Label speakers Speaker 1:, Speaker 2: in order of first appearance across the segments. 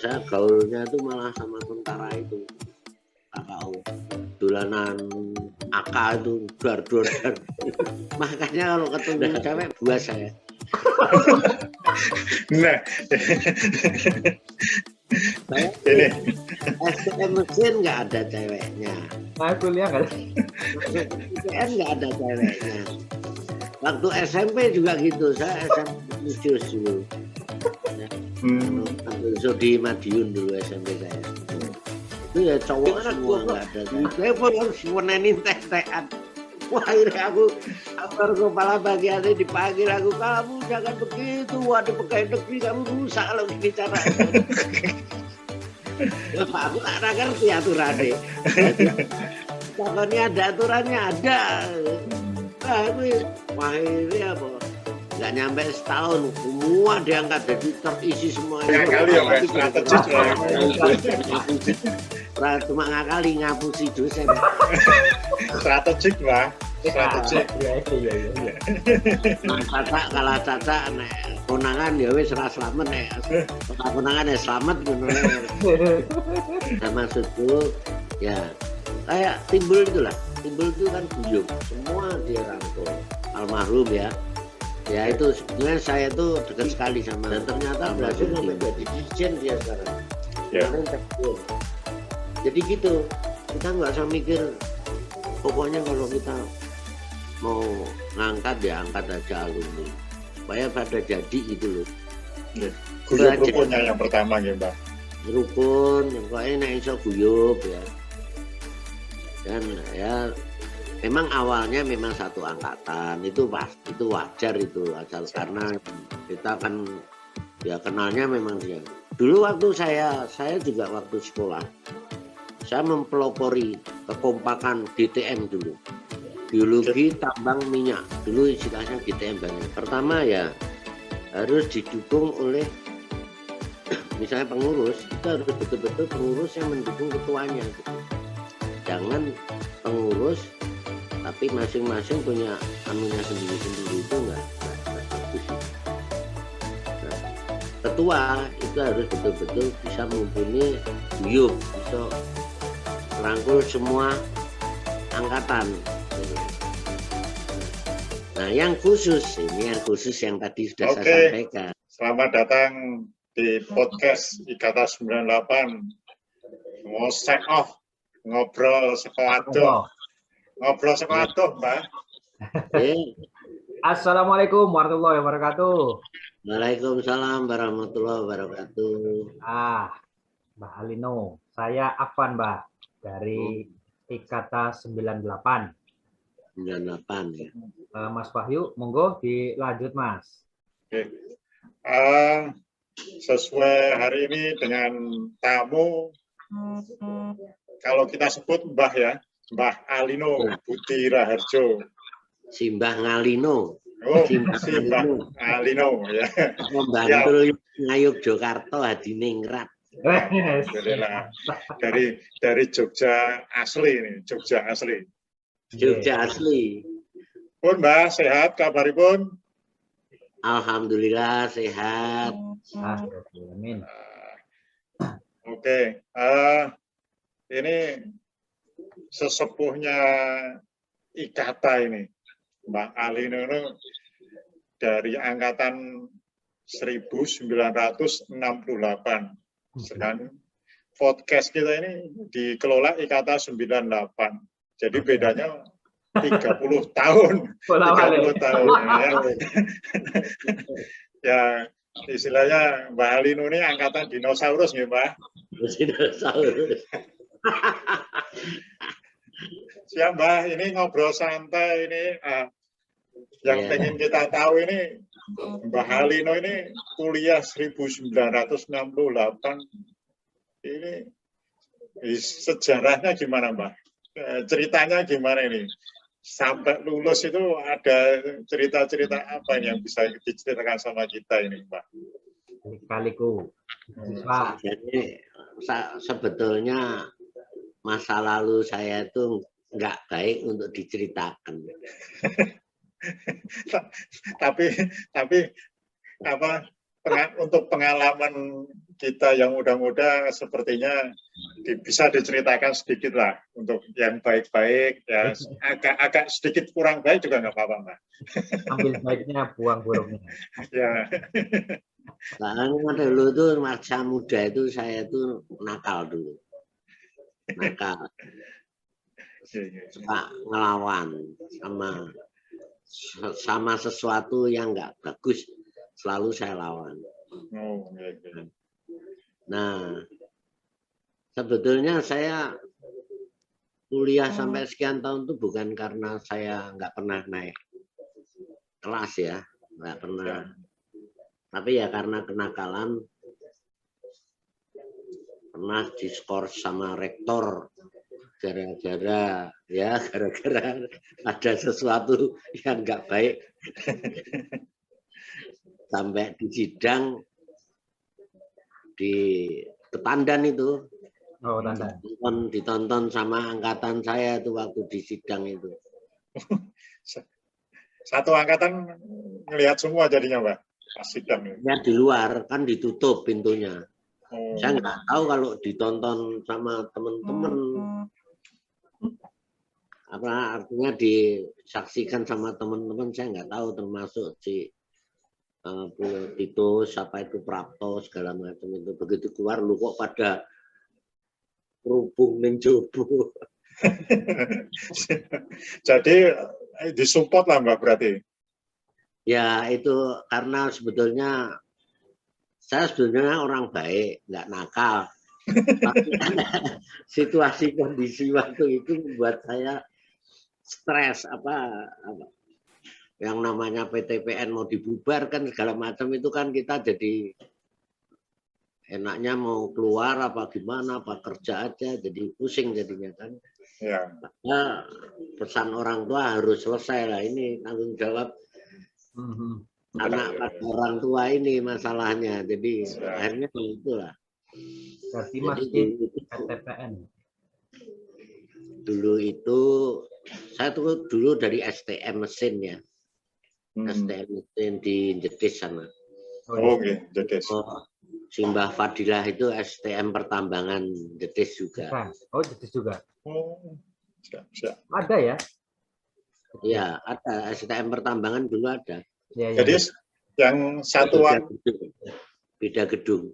Speaker 1: saya gaulnya itu malah sama tentara itu. KKU. Dolanan AK itu dar. Makanya kalau ketemu cewek buas saya.
Speaker 2: Nah,
Speaker 1: ini STM mesin nggak ada ceweknya.
Speaker 3: Saya kuliah nggak ada.
Speaker 1: STM nggak ada ceweknya. Waktu SMP juga gitu, saya SMP Musius dulu. Di Madiun dulu SMP saya. Itu ya cowok semua nggak ada. Saya pun harus menenin tek-tekan. Wah, akhirnya aku kepala bagiannya dipanggil aku, kamu jangan begitu, waduh pegawai negeri kamu rusak kalau bicara. Ya, aku tak ngerti aturannya. Pokoknya ada aturannya ada. Wah ini apa? Nggak nyampe setahun, semua diangkat jadi terisi semuanya.
Speaker 2: Ngakali ya Mas, strategis lah.
Speaker 1: Cuma ngakali ngapusi dosen.
Speaker 2: Strategik lah. Strategik.
Speaker 3: Iya.
Speaker 1: Kalah caca nek konangan ya wis ora slamet nek. Konangan ya slamet ngono. Nah, maksudku ya kayak timbul itulah. Timbul itu kan guyub. Semua dia rangkul. Almarhum ya. Ya itu sebenarnya saya tuh dekat sekali sama dan ternyata berhasil menjadi dirjen dia sekarang.
Speaker 2: Ya.
Speaker 1: Jadi gitu. Kita nggak usah mikir. Pokoknya kalau kita mau ngangkat ya angkat aja alumni supaya pada jadi gitu loh.
Speaker 2: Guyub rukunnya yang pertama ya Mbak.
Speaker 1: Rukun, pokoknya nek iso guyub ya. Dan ya memang awalnya memang satu angkatan itu wajar itu asal karena kita kan ya kenalnya memang dia. Dulu waktu saya juga waktu sekolah saya mempelopori kekompakan GTM dulu. Biologi tambang minyak dulu istilahnya GTM banget. Pertama ya harus didukung oleh misalnya pengurus itu harus betul-betul pengurus yang mendukung ketuanya gitu. Jangan pengurus tapi masing-masing punya anunya sendiri-sendiri itu enggak bagus. Nah, ketua itu harus betul-betul bisa mumpuni guyub, bisa merangkul semua angkatan. Nah, yang khusus yang tadi sudah saya sampaikan.
Speaker 2: Selamat datang di podcast IKTA 98. Mau sign off, ngobrol sekolah. Ngobrol sekolah, Mbak.
Speaker 3: Assalamualaikum warahmatullahi wabarakatuh.
Speaker 1: Waalaikumsalam warahmatullahi wabarakatuh.
Speaker 3: Mbak Alino, saya Afan, Mbak, dari IKTA 98.
Speaker 1: 98 ya.
Speaker 3: Mas Wahyu, monggo dilanjut, Mas.
Speaker 2: Oke. Sesuai hari ini dengan tamu, kalau kita sebut Mbah ya, Mbah Alino Budi Raharjo.
Speaker 1: Simbah Ngalino.
Speaker 2: Oh, Simbah Alino ya.
Speaker 1: Membantu Ngayuk Jakarta Hadiningrat.
Speaker 2: Alhamdulillah. Dari Jogja asli ini, Jogja asli.
Speaker 1: Jogja asli.
Speaker 2: Pun Mbah, sehat kabaripun?
Speaker 1: Alhamdulillah sehat.
Speaker 3: Amin.
Speaker 2: Oke, ini sesepuhnya IKTA ini, Mbak Alino dari angkatan 1968. Sedang podcast kita ini dikelola IKTA 98. Jadi bedanya 30 tahun. 30 tahun ya. Ya, istilahnya Mbak Alino ini angkatan dinosaurus nih, Mbak.
Speaker 1: Dinosaurus.
Speaker 2: Siap, Mbak. Ini ngobrol santai ini. Yang pengen kita tahu ini, Mbak Alino ini kuliah 1968. Ini sejarahnya gimana, Mbak? Ceritanya gimana ini? Sampai lulus itu ada cerita-cerita apa yang bisa diceritakan sama kita ini, Mbak?
Speaker 3: Kaliku.
Speaker 1: Pak. Jadi sebetulnya masa lalu saya itu nggak baik untuk diceritakan.
Speaker 2: tapi apa untuk pengalaman kita yang muda-muda sepertinya bisa diceritakan sedikit lah untuk yang baik-baik, ya agak sedikit kurang baik juga nggak apa-apa, Mbak.
Speaker 3: Ambil baiknya, buang buruknya.
Speaker 2: Ya.
Speaker 1: Karena dulu tuh masa muda itu saya tuh nakal dulu. Nakal. Suka ngelawan sama sesuatu yang nggak bagus, selalu saya lawan.
Speaker 2: Oh, okay.
Speaker 1: Nah, sebetulnya saya kuliah sampai sekian tahun itu bukan karena saya nggak pernah naik kelas ya, nggak pernah. Tapi ya karena kenakalan, pernah diskors sama rektor gara-gara ada sesuatu yang nggak baik. Sampai di sidang di Kepandan itu.
Speaker 3: Oh, Tandan.
Speaker 1: Ditonton sama angkatan saya itu waktu di sidang itu.
Speaker 2: Satu angkatan ngelihat semua jadinya, Mbak, pas sidang.
Speaker 1: Ya di luar kan ditutup pintunya.
Speaker 2: Oh.
Speaker 1: Saya nggak tahu kalau ditonton sama teman-teman. Apa artinya disaksikan sama teman-teman, saya nggak tahu, termasuk si Tito, siapa itu Prapto segala macam itu. Begitu keluar lu kok pada kerubung menjobo.
Speaker 2: Jadi disupport lah, Mbak, berarti.
Speaker 1: Ya itu karena sebetulnya saya sebetulnya orang baik, nggak nakal. Tapi situasi kondisi waktu itu membuat saya stres apa yang namanya PTPN mau dibubarkan segala macam itu kan kita jadi enaknya mau keluar apa gimana, apa kerja aja, jadi pusing jadinya kan.
Speaker 2: Ya.
Speaker 1: Nah, pesan orang tua harus selesai lah, ini tanggung jawab anak pada orang tua ini masalahnya. Jadi akhirnya itulah.
Speaker 3: Berarti masih PTPN.
Speaker 1: Dulu itu saya tuh dulu dari STM mesin ya. STM mesin di Jetis sana.
Speaker 2: Oh, okay. Jetis.
Speaker 1: Simbah Fadilah itu STM pertambangan Jetis juga.
Speaker 3: Oh, Jetis juga.
Speaker 2: Oh, siap.
Speaker 3: Ada ya?
Speaker 1: Iya, ada STM pertambangan dulu ada.
Speaker 3: Ya.
Speaker 2: Jadi yang satuan
Speaker 1: beda gedung.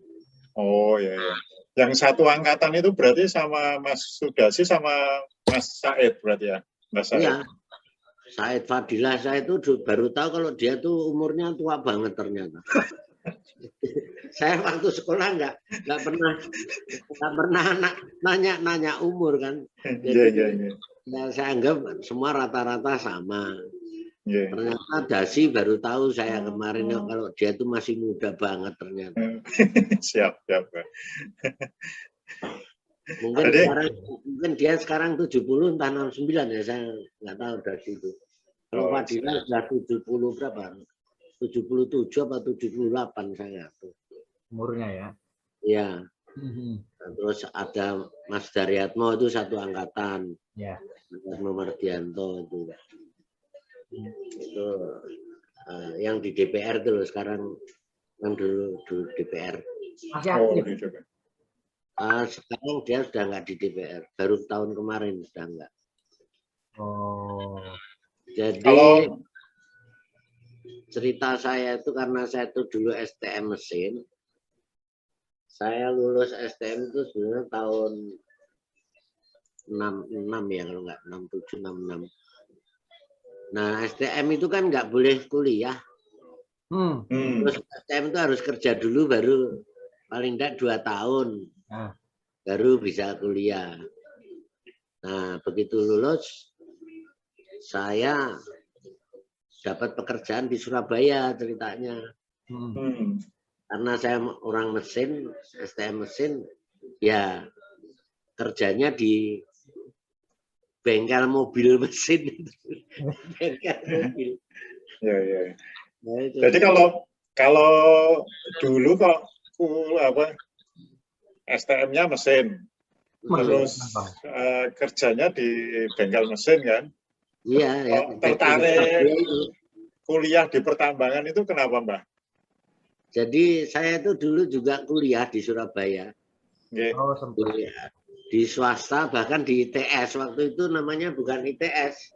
Speaker 2: Oh ya. Yang satu angkatan itu berarti sama Mas Sudasi sama Mas Said berarti ya, Mas Said.
Speaker 1: Iya. Said Fadilah, saya itu baru tahu kalau dia tuh umurnya tua banget ternyata. Saya waktu sekolah nggak pernah nanya umur kan. Jadi ya, saya anggap semua rata-rata sama. Ternyata Dasi baru tahu saya kemarin kalau dia tuh masih muda banget ternyata.
Speaker 2: Siap.
Speaker 1: Mungkin dia sekarang 70 entah 69 ya, saya nggak tahu dari itu. Kalau Fadilah sudah 70 berapa? 77 apa 78 saya nggak tahu.
Speaker 3: Umurnya ya.
Speaker 1: Iya. Terus ada Mas Daryatmo itu satu angkatan.
Speaker 3: Ya.
Speaker 1: Nomor Dianto itu. Itu yang di DPR itu loh sekarang, yang dulu DPR.
Speaker 3: Masih aktif.
Speaker 1: Sekarang dia sudah nggak di DPR, baru tahun kemarin sudah nggak.
Speaker 3: Oh.
Speaker 1: Jadi cerita saya itu karena saya itu dulu STM mesin, saya lulus STM itu sebenarnya tahun 66 ya kalau nggak 67 66. Nah STM itu kan nggak boleh kuliah. Terus STM itu harus kerja dulu baru paling tidak 2 tahun. Baru bisa kuliah. Nah, begitu lulus, saya dapat pekerjaan di Surabaya ceritanya. Karena saya orang mesin, STM mesin, ya kerjanya di bengkel mobil mesin. Bengkel mobil.
Speaker 2: Ya.
Speaker 1: Nah,
Speaker 2: jadi kalau dulu kok STM-nya mesin, terus kerjanya di bengkel mesin kan?
Speaker 1: Iya. Ya,
Speaker 2: tertarik kuliah di pertambangan itu kenapa, Mbak?
Speaker 1: Jadi saya itu dulu juga kuliah di Surabaya.
Speaker 2: Nggih.
Speaker 3: Oh, sempat.
Speaker 1: Kuliah di swasta, bahkan di ITS. Waktu itu namanya bukan ITS.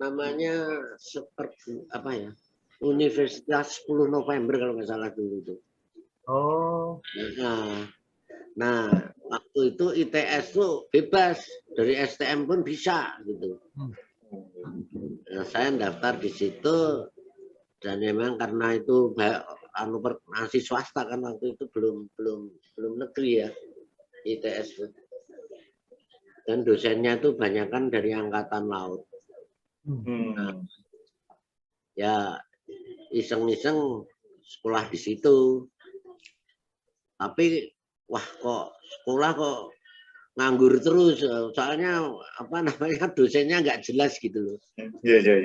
Speaker 1: Namanya apa ya? Universitas 10 November kalau nggak salah dulu itu.
Speaker 3: Oh,
Speaker 1: Nah, waktu itu ITS tuh bebas, dari STM pun bisa gitu. Nah, saya daftar di situ dan memang karena itu masih swasta kan waktu itu belum negeri ya ITS itu. Dan dosennya itu banyak kan dari angkatan laut. Nah, ya iseng-iseng sekolah di situ. Tapi wah kok sekolah kok nganggur terus, soalnya apa namanya dosennya nggak jelas gitu loh.
Speaker 2: Iya.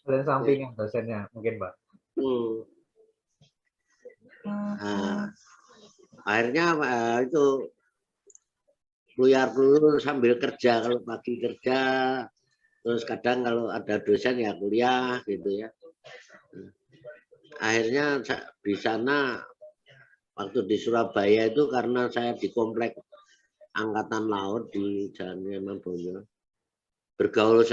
Speaker 3: dan sampingan dosennya mungkin, Pak.
Speaker 1: Nah, akhirnya itu buyar dulu sambil kerja, kalau pagi kerja, terus kadang kalau ada dosen ya kuliah gitu ya. Akhirnya di sana waktu di Surabaya itu karena saya di komplek Angkatan Laut di Jalan Yamabonyo, bergaul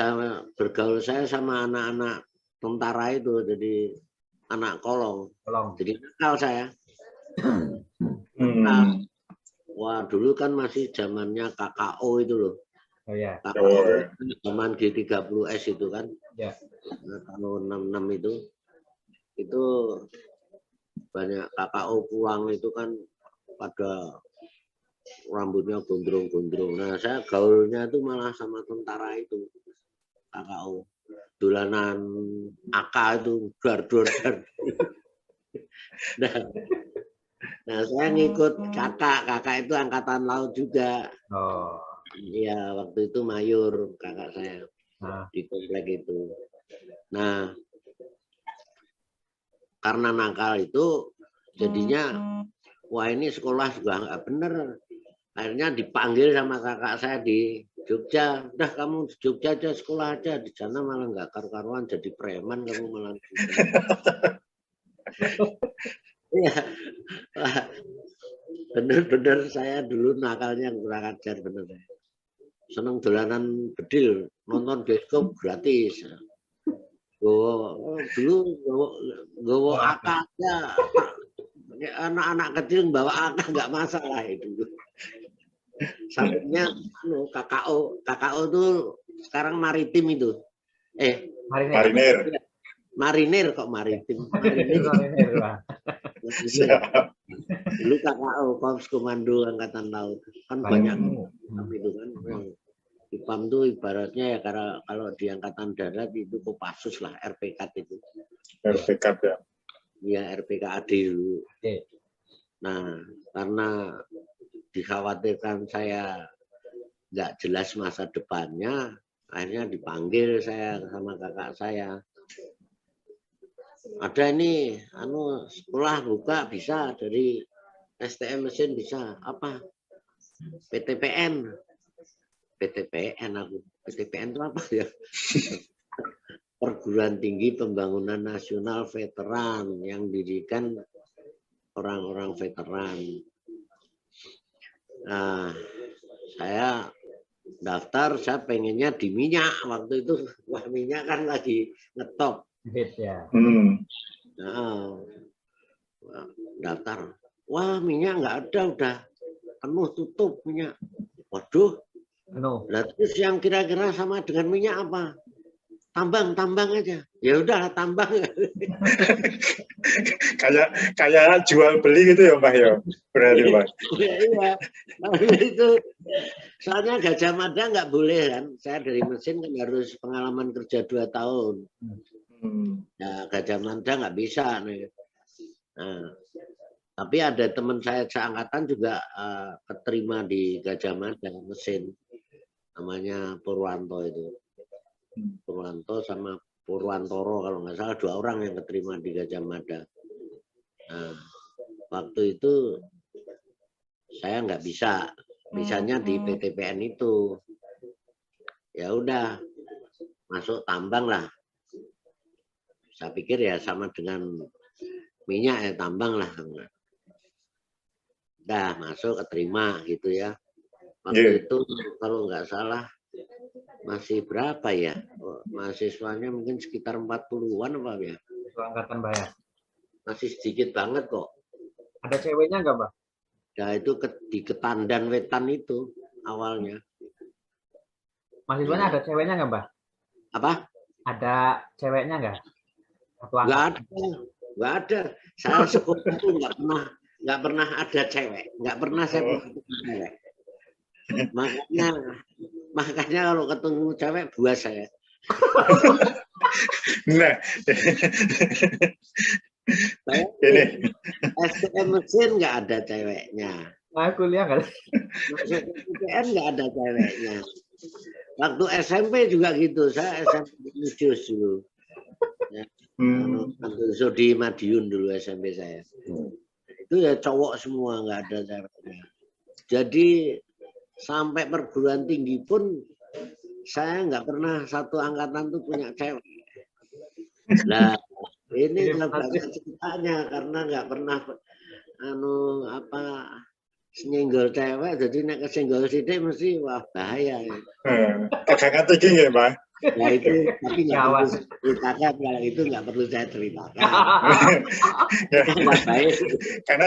Speaker 1: saya sama anak-anak tentara itu, jadi anak kolong. Jadi nakal saya. Wah, dulu kan masih zamannya KKO itu loh.
Speaker 3: Oh ya.
Speaker 1: KKO zaman G30S itu kan.
Speaker 3: Ya.
Speaker 1: Tahun 66 itu banyak KKO pulang itu kan pada rambutnya gondrong-gondrong. Nah, saya gaulnya itu malah sama tentara itu. KKO. Dolanan AK itu dar. Nah, saya ngikut kakak itu angkatan laut juga.
Speaker 3: Oh.
Speaker 1: Iya, waktu itu mayor kakak saya di komplek itu. Nah, karena nakal itu jadinya wah ini sekolah juga nggak bener. Akhirnya dipanggil sama kakak saya di Jogja. Udah kamu di Jogja aja sekolah aja, di sana malah nggak karu-karuan jadi preman kamu malah. Iya, bener-bener saya dulu nakalnya kurang ajar bener. Seneng dolanan bedil, nonton bioskop gratis. Gowo AK aja, anak-anak kecil bawa AK nggak masalah itu. Sampingnya KKO itu sekarang maritim itu. Marinir kok maritim. Marinir. Dulu KKO, Korps Komando Angkatan Laut. Kan banyak itu kan. Di PAM itu ibaratnya ya kalau di Angkatan Darat itu Kopassus lah, RPK itu.
Speaker 2: RPK ya.
Speaker 1: Iya, RPKAD dulu. Nah, karena dikhawatirkan saya nggak jelas masa depannya, akhirnya dipanggil saya sama kakak saya. Ada ini, sekolah buka bisa dari STM mesin bisa apa? PTPN aku. PTPN itu apa ya? Perguruan Tinggi Pembangunan Nasional Veteran yang didirikan orang-orang veteran. Nah, saya daftar, saya pengennya di minyak waktu itu. Wah, minyak kan lagi ngetop.
Speaker 3: Ya.
Speaker 1: Nah, daftar. Wah, minyak nggak ada, udah penuh tutup minyak. Waduh. Nah, terus yang kira-kira sama dengan minyak apa? Tambang aja. Ya udah tambang.
Speaker 2: kayak jual beli gitu ya, Mbak ya. Berarti, Pak.
Speaker 1: Iya. Itu soalnya Gajah Mada nggak boleh kan. Saya dari mesin kan harus pengalaman kerja 2 tahun. Nah, Gajah Mada nggak bisa nih. Nah, tapi ada teman saya seangkatan juga keterima di Gajah Mada mesin. Namanya Purwanto itu. Purwanto sama Purwantoro kalau nggak salah 2 orang yang keterima di Gajah Mada. Nah, waktu itu saya nggak bisa, bisanya di PTPN itu. Ya udah masuk tambang lah. Saya pikir ya sama dengan minyak ya tambang lah. Dah masuk keterima gitu ya. Waktu itu kalau nggak salah masih berapa ya? Mahasiswanya mungkin sekitar 40-an apa ya?
Speaker 3: Itu angkatan Mbah ya.
Speaker 1: Masih sedikit banget kok.
Speaker 3: Ada ceweknya nggak, Mbah?
Speaker 1: Ya itu di Ketandan Wetan itu awalnya.
Speaker 3: Mahasiswanya ada ceweknya nggak, Mbah?
Speaker 1: Apa?
Speaker 3: Ada ceweknya nggak? Satu
Speaker 1: Nggak
Speaker 3: angkatan.
Speaker 1: ada, nggak ada. Saya sekolah itu nggak pernah ada cewek, nggak pernah saya pernah ketemu cewek. Makanya kalau ketemu cewek buas saya.
Speaker 2: Nah,
Speaker 1: Saya
Speaker 2: ini
Speaker 1: STM mesin nggak ada ceweknya.
Speaker 3: Nah, kuliah nggak?
Speaker 1: Masuk PTN nggak ada ceweknya. Waktu SMP juga gitu, saya SMP Lucius dulu. Ya, di Madiun dulu SMP saya. Itu ya cowok semua, nggak ada ceweknya. Jadi sampai perguruan tinggi pun saya nggak pernah satu angkatan tuh punya cewek. Nah, ini banyak ceritanya karena nggak pernah senyenggol cewek, jadi nek kesenggol sidik mesti wah bahaya.
Speaker 2: tegangan tinggi ya, Mbak.
Speaker 1: Nah itu tapi nggak perlu ceritakan, kalau itu nggak perlu saya ceritakan. Nggak baik.
Speaker 2: Karena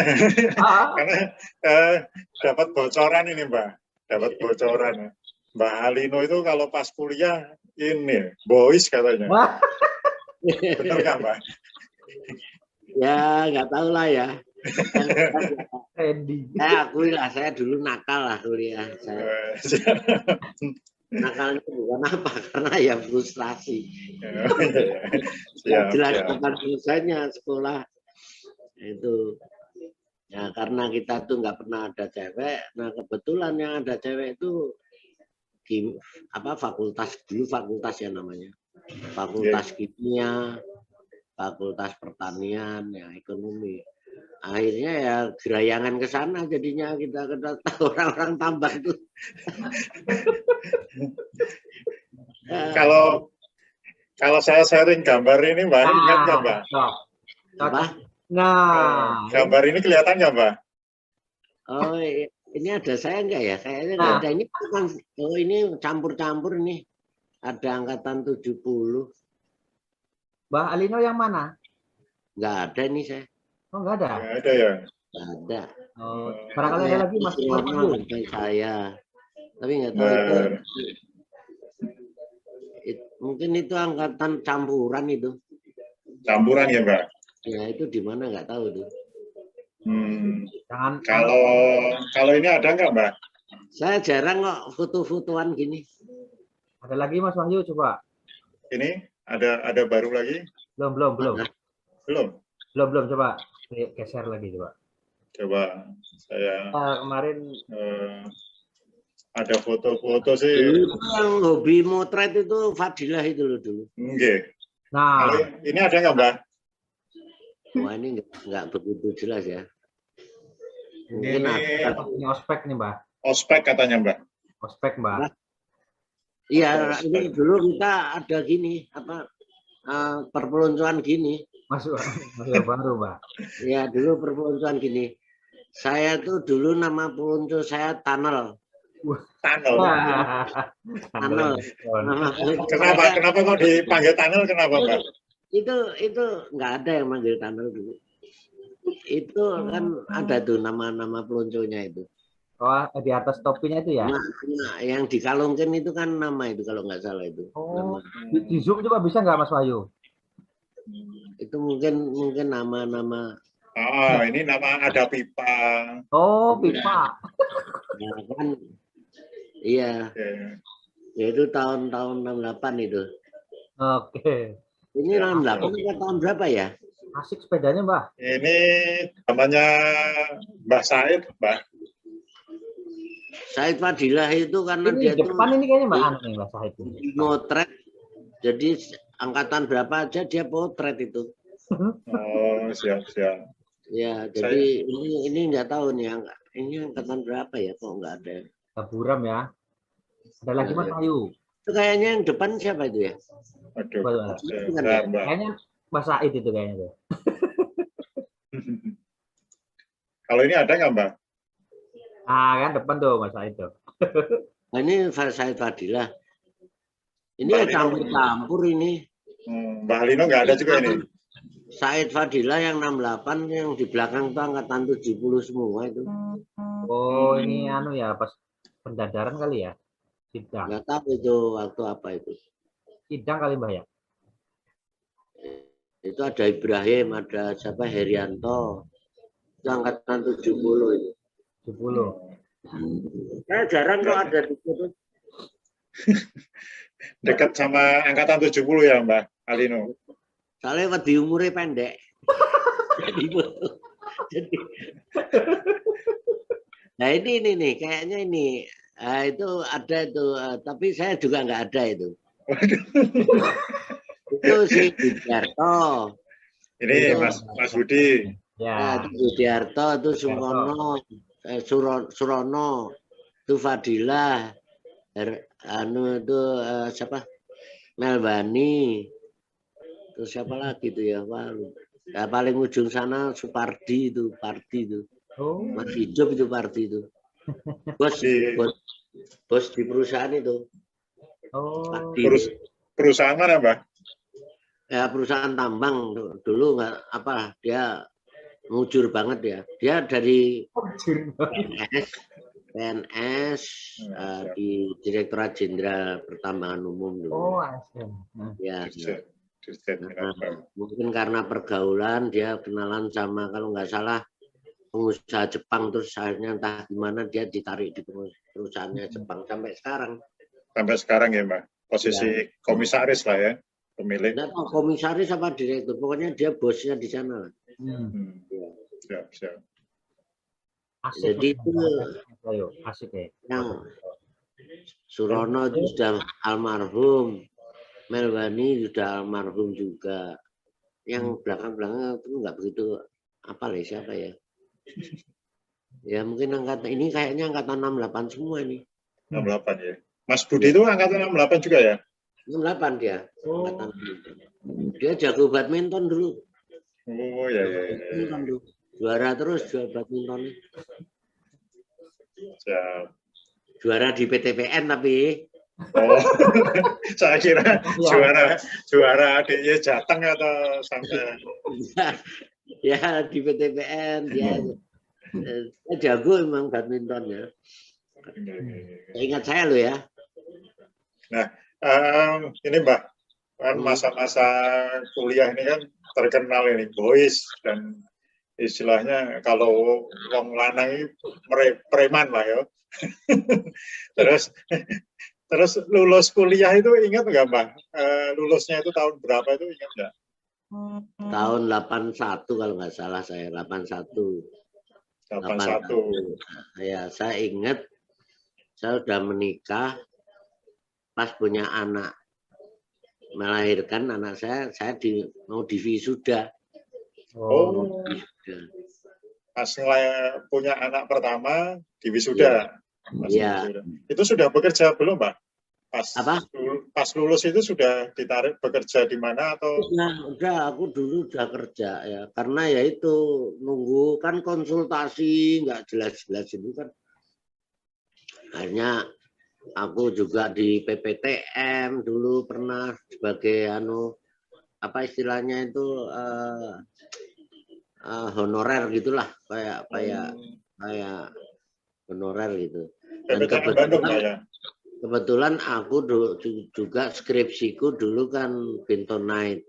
Speaker 2: dapat bocoran ini, Mbak. Dapat bocoran. Mbak Alino itu kalau pas kuliah ini boys katanya. Benar nggak, Mbak?
Speaker 1: Ya nggak tahu lah ya.
Speaker 3: Randy.
Speaker 1: Saya akui lah, saya dulu nakal lah kuliah. Nakalnya bukan apa, karena ya frustrasi. Jelas bukan selesainya sekolah itu. Ya karena kita tuh nggak pernah ada cewek. Nah kebetulan yang ada cewek itu di fakultas ya namanya. Fakultas kimia, fakultas pertanian, ya ekonomi. Akhirnya ya gerayangan ke sana jadinya kita orang-orang tambah itu.
Speaker 2: Kalau saya sharing gambar ini, Mbak, ingat nggak, Mbak?
Speaker 1: Apa?
Speaker 3: Nah,
Speaker 2: gambar ini kelihatan nggak, Mbak?
Speaker 1: Oh, ini ada saya enggak ya? Kayaknya nggak ada. Ini ini campur-campur nih. Ada angkatan 70.
Speaker 3: Mbak Alino yang mana?
Speaker 1: Nggak ada nih saya.
Speaker 3: Oh, nggak ada?
Speaker 2: Nggak ada ya?
Speaker 1: Nggak ada.
Speaker 3: Oh, barangkali ada lagi Mas
Speaker 1: saya. Tapi nggak tahu mungkin itu angkatan campuran itu.
Speaker 2: Campuran ya, Mbak?
Speaker 1: Ya itu di mana nggak tahu tuh.
Speaker 3: Jangan.
Speaker 2: Kalau ini ada nggak, Mbak?
Speaker 1: Saya jarang kok foto-fotoan gini.
Speaker 3: Ada lagi Mas Wahyu, coba.
Speaker 2: Ini ada baru lagi?
Speaker 3: Belum, coba geser lagi coba.
Speaker 2: Coba saya
Speaker 3: kemarin
Speaker 2: ada foto-foto sih.
Speaker 1: Dulu yang hobi motret itu Fadilah itu loh dulu.
Speaker 2: Oke.
Speaker 3: Nah,
Speaker 2: ini ada nggak, Mbak?
Speaker 1: Wah ini nggak begitu jelas ya.
Speaker 2: Mungkin
Speaker 3: ini ospek nih, Mbak.
Speaker 2: Ospek katanya, Mbak.
Speaker 3: Ospek, Mbak.
Speaker 1: Iya, ini dulu kita ada gini perpeloncoan gini.
Speaker 3: Masuk baru, Mbak.
Speaker 1: Ya dulu perpeloncoan gini. Saya tuh dulu nama pelonco saya Tunnel.
Speaker 2: Tunnel. Kenapa kok dipanggil Tunnel? Kenapa, Mbak?
Speaker 1: Itu nggak ada yang manggil Tunnel dulu. Itu kan ada tuh nama-nama pelonconya itu.
Speaker 3: Oh, di atas topinya itu ya?
Speaker 1: Nah, yang dikalungkan itu kan nama itu kalau nggak salah itu.
Speaker 3: Oh, di zoom coba bisa nggak Mas Wahyu?
Speaker 1: Itu mungkin nama-nama.
Speaker 2: Oh, ini nama ada pipa.
Speaker 3: Oh, pipa.
Speaker 1: Ya kan, iya. Ya itu tahun 68 itu.
Speaker 3: Oke.
Speaker 1: Ini 68 itu tahun berapa ya?
Speaker 3: Asik sepedanya, Mbak.
Speaker 2: Ini namanya Mbah Said, Mbak.
Speaker 1: Said Fadilah itu karena
Speaker 3: ini
Speaker 1: dia
Speaker 3: depan
Speaker 1: tuh
Speaker 3: ini kayaknya Mbak Anu nih, Mbak Said.
Speaker 1: motret. Jadi angkatan berapa aja dia potret itu.
Speaker 2: Oh, siap.
Speaker 1: Ya, jadi ini nggak tahu nih ini angkatan berapa ya, kok nggak ada.
Speaker 3: Buram ya. Ada lagi Mas Wahyu.
Speaker 1: Itu kayaknya yang depan siapa itu ya?
Speaker 2: Aduh.
Speaker 3: Kayaknya Mbak Said itu kayaknya tuh.
Speaker 2: Kalau ini ada nggak, Mbak?
Speaker 3: Ah, kan depan tuh Mas Said tuh.
Speaker 1: Nah, ini Said Fadilah. Ini
Speaker 2: Mbak
Speaker 1: ya
Speaker 2: Lino.
Speaker 1: campur-campur ini.
Speaker 2: Mbak Lino nggak ada juga ini.
Speaker 1: Said Fadilah yang 68, yang di belakang itu angkatan 70 semua itu.
Speaker 3: Oh, ini anu ya, pas pendadaran kali ya? Sidang.
Speaker 1: Nggak tahu itu waktu apa itu.
Speaker 3: Sidang kali Mbak ya?
Speaker 1: Itu ada Ibrahim, ada siapa Herianto. Itu angkatan 70 itu.
Speaker 3: 70.
Speaker 1: Saya jarang kok ada di situ.
Speaker 2: Dekat sama angkatan 70 ya, Mbak Alino.
Speaker 1: Soalnya wedi umurnya pendek. Jadi, nah ini nih, kayaknya ini. Itu ada itu, tapi saya juga nggak ada itu. Itu si Budiarto.
Speaker 2: Ini
Speaker 1: Itu,
Speaker 2: Mas Budi.
Speaker 3: Ya.
Speaker 1: itu Budiarto, itu Surono, itu Fadilah, itu siapa? Melbani. Terus siapa lagi itu ya? Ya, paling ujung sana Supardi itu, Pardi itu.
Speaker 3: Oh.
Speaker 1: Masih hidup itu Pardi itu. Bos di perusahaan itu.
Speaker 3: Oh.
Speaker 1: Pardi.
Speaker 2: Perusahaan mana, Mbak?
Speaker 1: Ya perusahaan tambang dulu nggak apa, dia ngujur banget ya. Dia dari PNS di Direktorat Jenderal Pertambangan Umum dulu.
Speaker 3: Oh, asem.
Speaker 1: Ya.
Speaker 2: Nah,
Speaker 1: Mungkin karena pergaulan dia kenalan sama, kalau nggak salah, pengusaha Jepang, terus akhirnya entah gimana dia ditarik di perusahaannya Jepang sampai sekarang.
Speaker 2: Sampai sekarang ya, Mbak. Posisi ya. Komisaris lah ya, pemilik.
Speaker 1: Nggak tahu komisaris apa direktur, pokoknya dia bosnya di sana.
Speaker 2: Ya. Siap.
Speaker 3: Asik.
Speaker 1: Jadi itu
Speaker 3: asik ya.
Speaker 1: yang Surono itu sudah almarhum, Melwani sudah almarhum juga. Yang belakang-belakang itu nggak begitu apa lah siapa ya? Ya mungkin angkatan ini kayaknya angkatan 68 semua ini.
Speaker 2: 68 ya. Mas Budi itu angkatan 68 juga ya?
Speaker 1: 68 dia. Angkatan. Dia jago badminton dulu.
Speaker 2: Oh ya.
Speaker 1: Juara terus juara badminton.
Speaker 2: Siap.
Speaker 1: Juara di PTPN tapi.
Speaker 2: Oh, saya kira juara adiknya Jateng atau sampai.
Speaker 1: Ya di PTPN dia jago emang badmintonnya. Ingat saya lo ya.
Speaker 2: Nah, ini Mbak, kan masa-masa kuliah ini kan terkenal ini boys dan istilahnya kalau wong lanang preman lah ya. Terus lulus kuliah itu ingat nggak Mbak? Lulusnya itu tahun berapa itu ingat nggak?
Speaker 1: Tahun 81 kalau nggak salah saya, 81.
Speaker 2: 81.
Speaker 1: Ya, saya ingat saya sudah menikah, pas punya anak, melahirkan anak saya mau di wisuda.
Speaker 2: Oh. Pas punya anak pertama di wisuda.
Speaker 1: Iya.
Speaker 2: Itu sudah bekerja belum, Mbak? Pas lulus itu sudah ditarik bekerja di mana atau?
Speaker 1: Udah, aku dulu udah kerja ya. Karena ya itu nunggu kan konsultasi nggak jelas-jelas itu kan. Akhirnya aku juga di PPTM dulu pernah sebagai apa istilahnya itu honorer gitulah kayak honorer gitu. Dan kebetulan aku juga skripsiku dulu kan bentonite.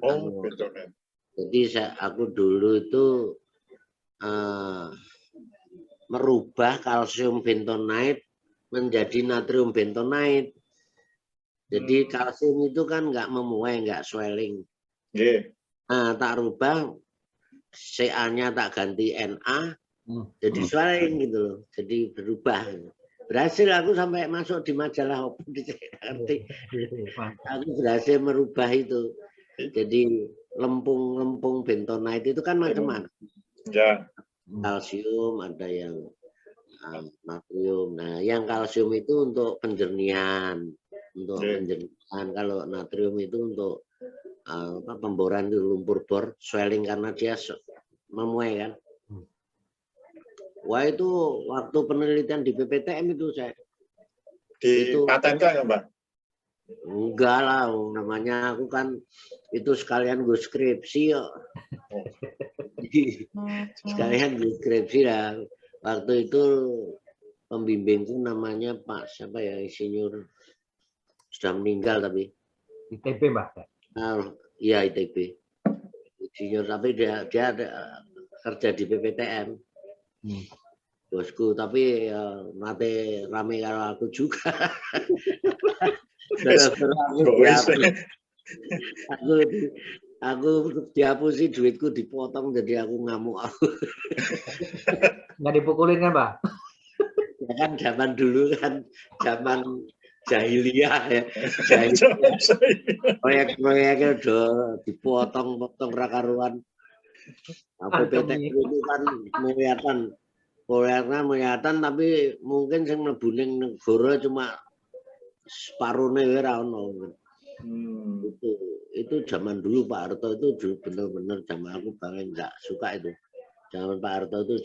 Speaker 2: Oh, bentonite.
Speaker 1: Jadi aku dulu itu merubah kalsium bentonite menjadi natrium bentonite. Jadi kalsium itu kan nggak memuai, nggak swelling. Nah, tak rubah CA-nya tak ganti NA, jadi swelling gitu loh. Jadi berubah. Berhasil aku sampai masuk di majalah Hobi. Aku berhasil merubah itu. Jadi lempung bentonite itu kan macam-macam.
Speaker 2: Ya.
Speaker 1: Kalsium, ada yang natrium. Nah, yang kalsium itu untuk penjernihan, Kalau natrium itu untuk pemboran di lumpur bor, swelling karena dia memuai kan. Wah itu waktu penelitian di PPTM itu saya.
Speaker 2: Dipatenkan ya, Mbak?
Speaker 1: Enggak lah, namanya aku kan itu sekalian gue skripsi ya. Sekalian gue skripsi lah. Waktu itu pembimbingku namanya Pak siapa ya, insinyur sudah meninggal tapi.
Speaker 3: ITB, Mbak.
Speaker 1: Iya ITB. Insinyur tapi dia kerja di PPTM. Bosku tapi mati rame karo aku juga. Aku dihapusi duitku dipotong jadi aku ngamuk aku.
Speaker 3: Nggak dipukulin kan, Mbak?
Speaker 1: Ya kan zaman dulu kan zaman jahiliyah ya. Proyek-proyeknya udah dipotong-potong rakaruan. PPTM itu kan kelihatan tapi mungkin sing mlebu ning negara cuma separuhnya ora ono. Itu zaman dulu Pak Harto itu benar-benar zaman aku paling nggak suka itu. Zaman Pak Harto itu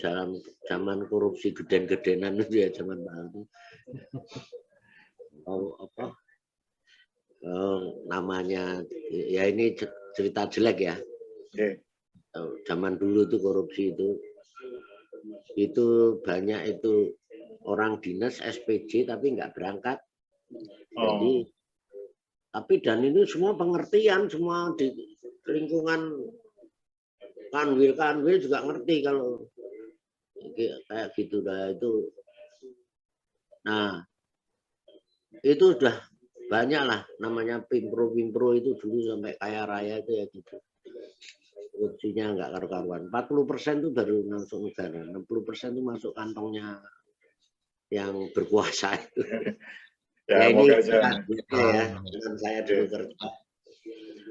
Speaker 1: zaman korupsi geden-gedenan itu ya zaman Pak Harto. Namanya ya ini cerita jelek ya. Zaman dulu itu korupsi itu banyak itu orang dinas SPJ tapi nggak berangkat. Jadi tapi dan itu semua pengertian semua di lingkungan kanwil juga ngerti kalau kayak gitu dah itu. Nah itu udah banyak lah namanya pimpro itu dulu sampai kaya raya itu ya gitu. Korupsinya nggak karu-karuan. 40% itu baru masuk negara, 60% itu masuk kantongnya yang berkuasa itu. Ya ini ya, dengan saya dulu kerja.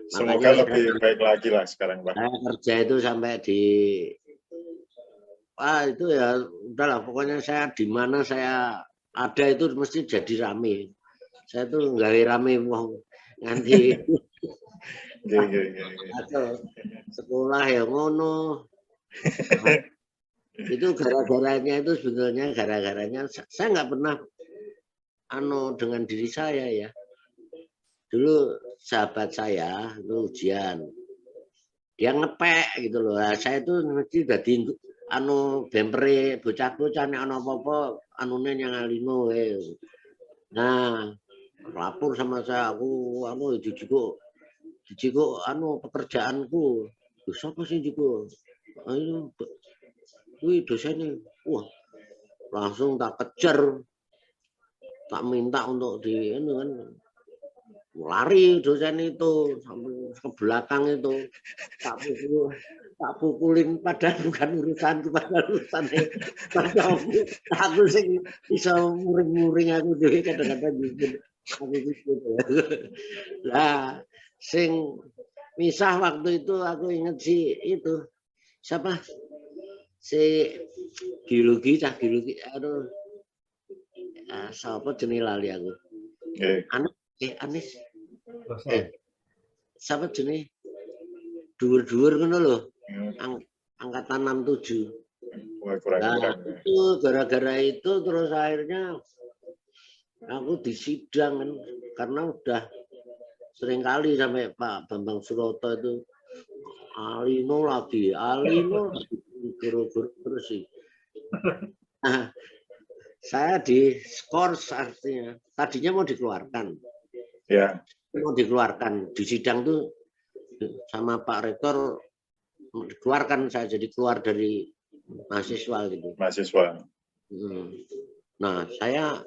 Speaker 2: Semoga lebih baik lagi lah sekarang, Pak.
Speaker 1: Saya kerja itu sampai di, itu ya udahlah pokoknya saya di mana saya ada itu mesti jadi rame. Saya tuh nggak rame wong nganti sekolah ya ngono. Itu gara-garanya itu sebenarnya gara-garanya saya nggak pernah dengan diri saya ya. Dulu sahabat saya itu ujian. Dia ngepek gitu loh. Nah, saya itu mesti dadi bempere bocah-bocah nek ana apa-apa anune nyangalino Nah, lapor sama saya aku dijikuk pekerjaanku. Lho sapa sih jikuk? Ayo kuwi dosennya. Wah, langsung tak kejar. Tak minta untuk kan lari dosen itu sampai ke belakang itu tak pukulin padahal bukan urusanku padahal urusannya aku sing bisa muring-muring aku dhewe kadang-kadang gitu. Lah sing misah waktu itu aku inget si itu siapa si geologi aduh siapa jenis lali aku. Anis. Siapa jenis? Dhuwur-dhuwur ngono lho. Angkatan 67. Nah, itu gara-gara itu terus akhirnya aku disidang kan karena udah sering kali sampai Pak Bambang Suroto itu Alino guru-guru terus sih. Nah, saya di skors artinya tadinya mau dikeluarkan. Ya. Mau dikeluarkan di sidang tuh sama Pak Rektor dikeluarkan saya jadi keluar dari mahasiswa gitu. Mahasiswa. Nah, saya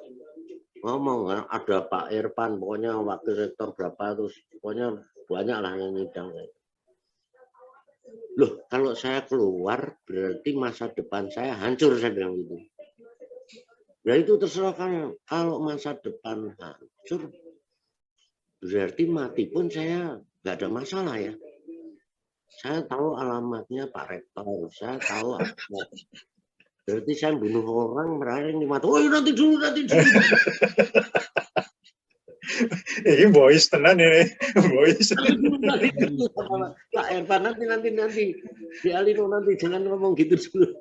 Speaker 1: ngomong ada Pak Irfan pokoknya wakil rektor berapa terus pokoknya banyak lah yang nyidang. Loh, kalau saya keluar berarti masa depan saya hancur saya bilang gitu. Ya itu terserah kan kalau masa depan hancur berarti mati pun saya nggak ada masalah ya. Saya tahu alamatnya Pak Rektor, saya tahu berarti saya bunuh orang berani mati. Oh nanti dulu.
Speaker 2: Ini boys tenan ini, boys.
Speaker 1: Pak Irfan nanti di Alino nanti jangan ngomong gitu dulu.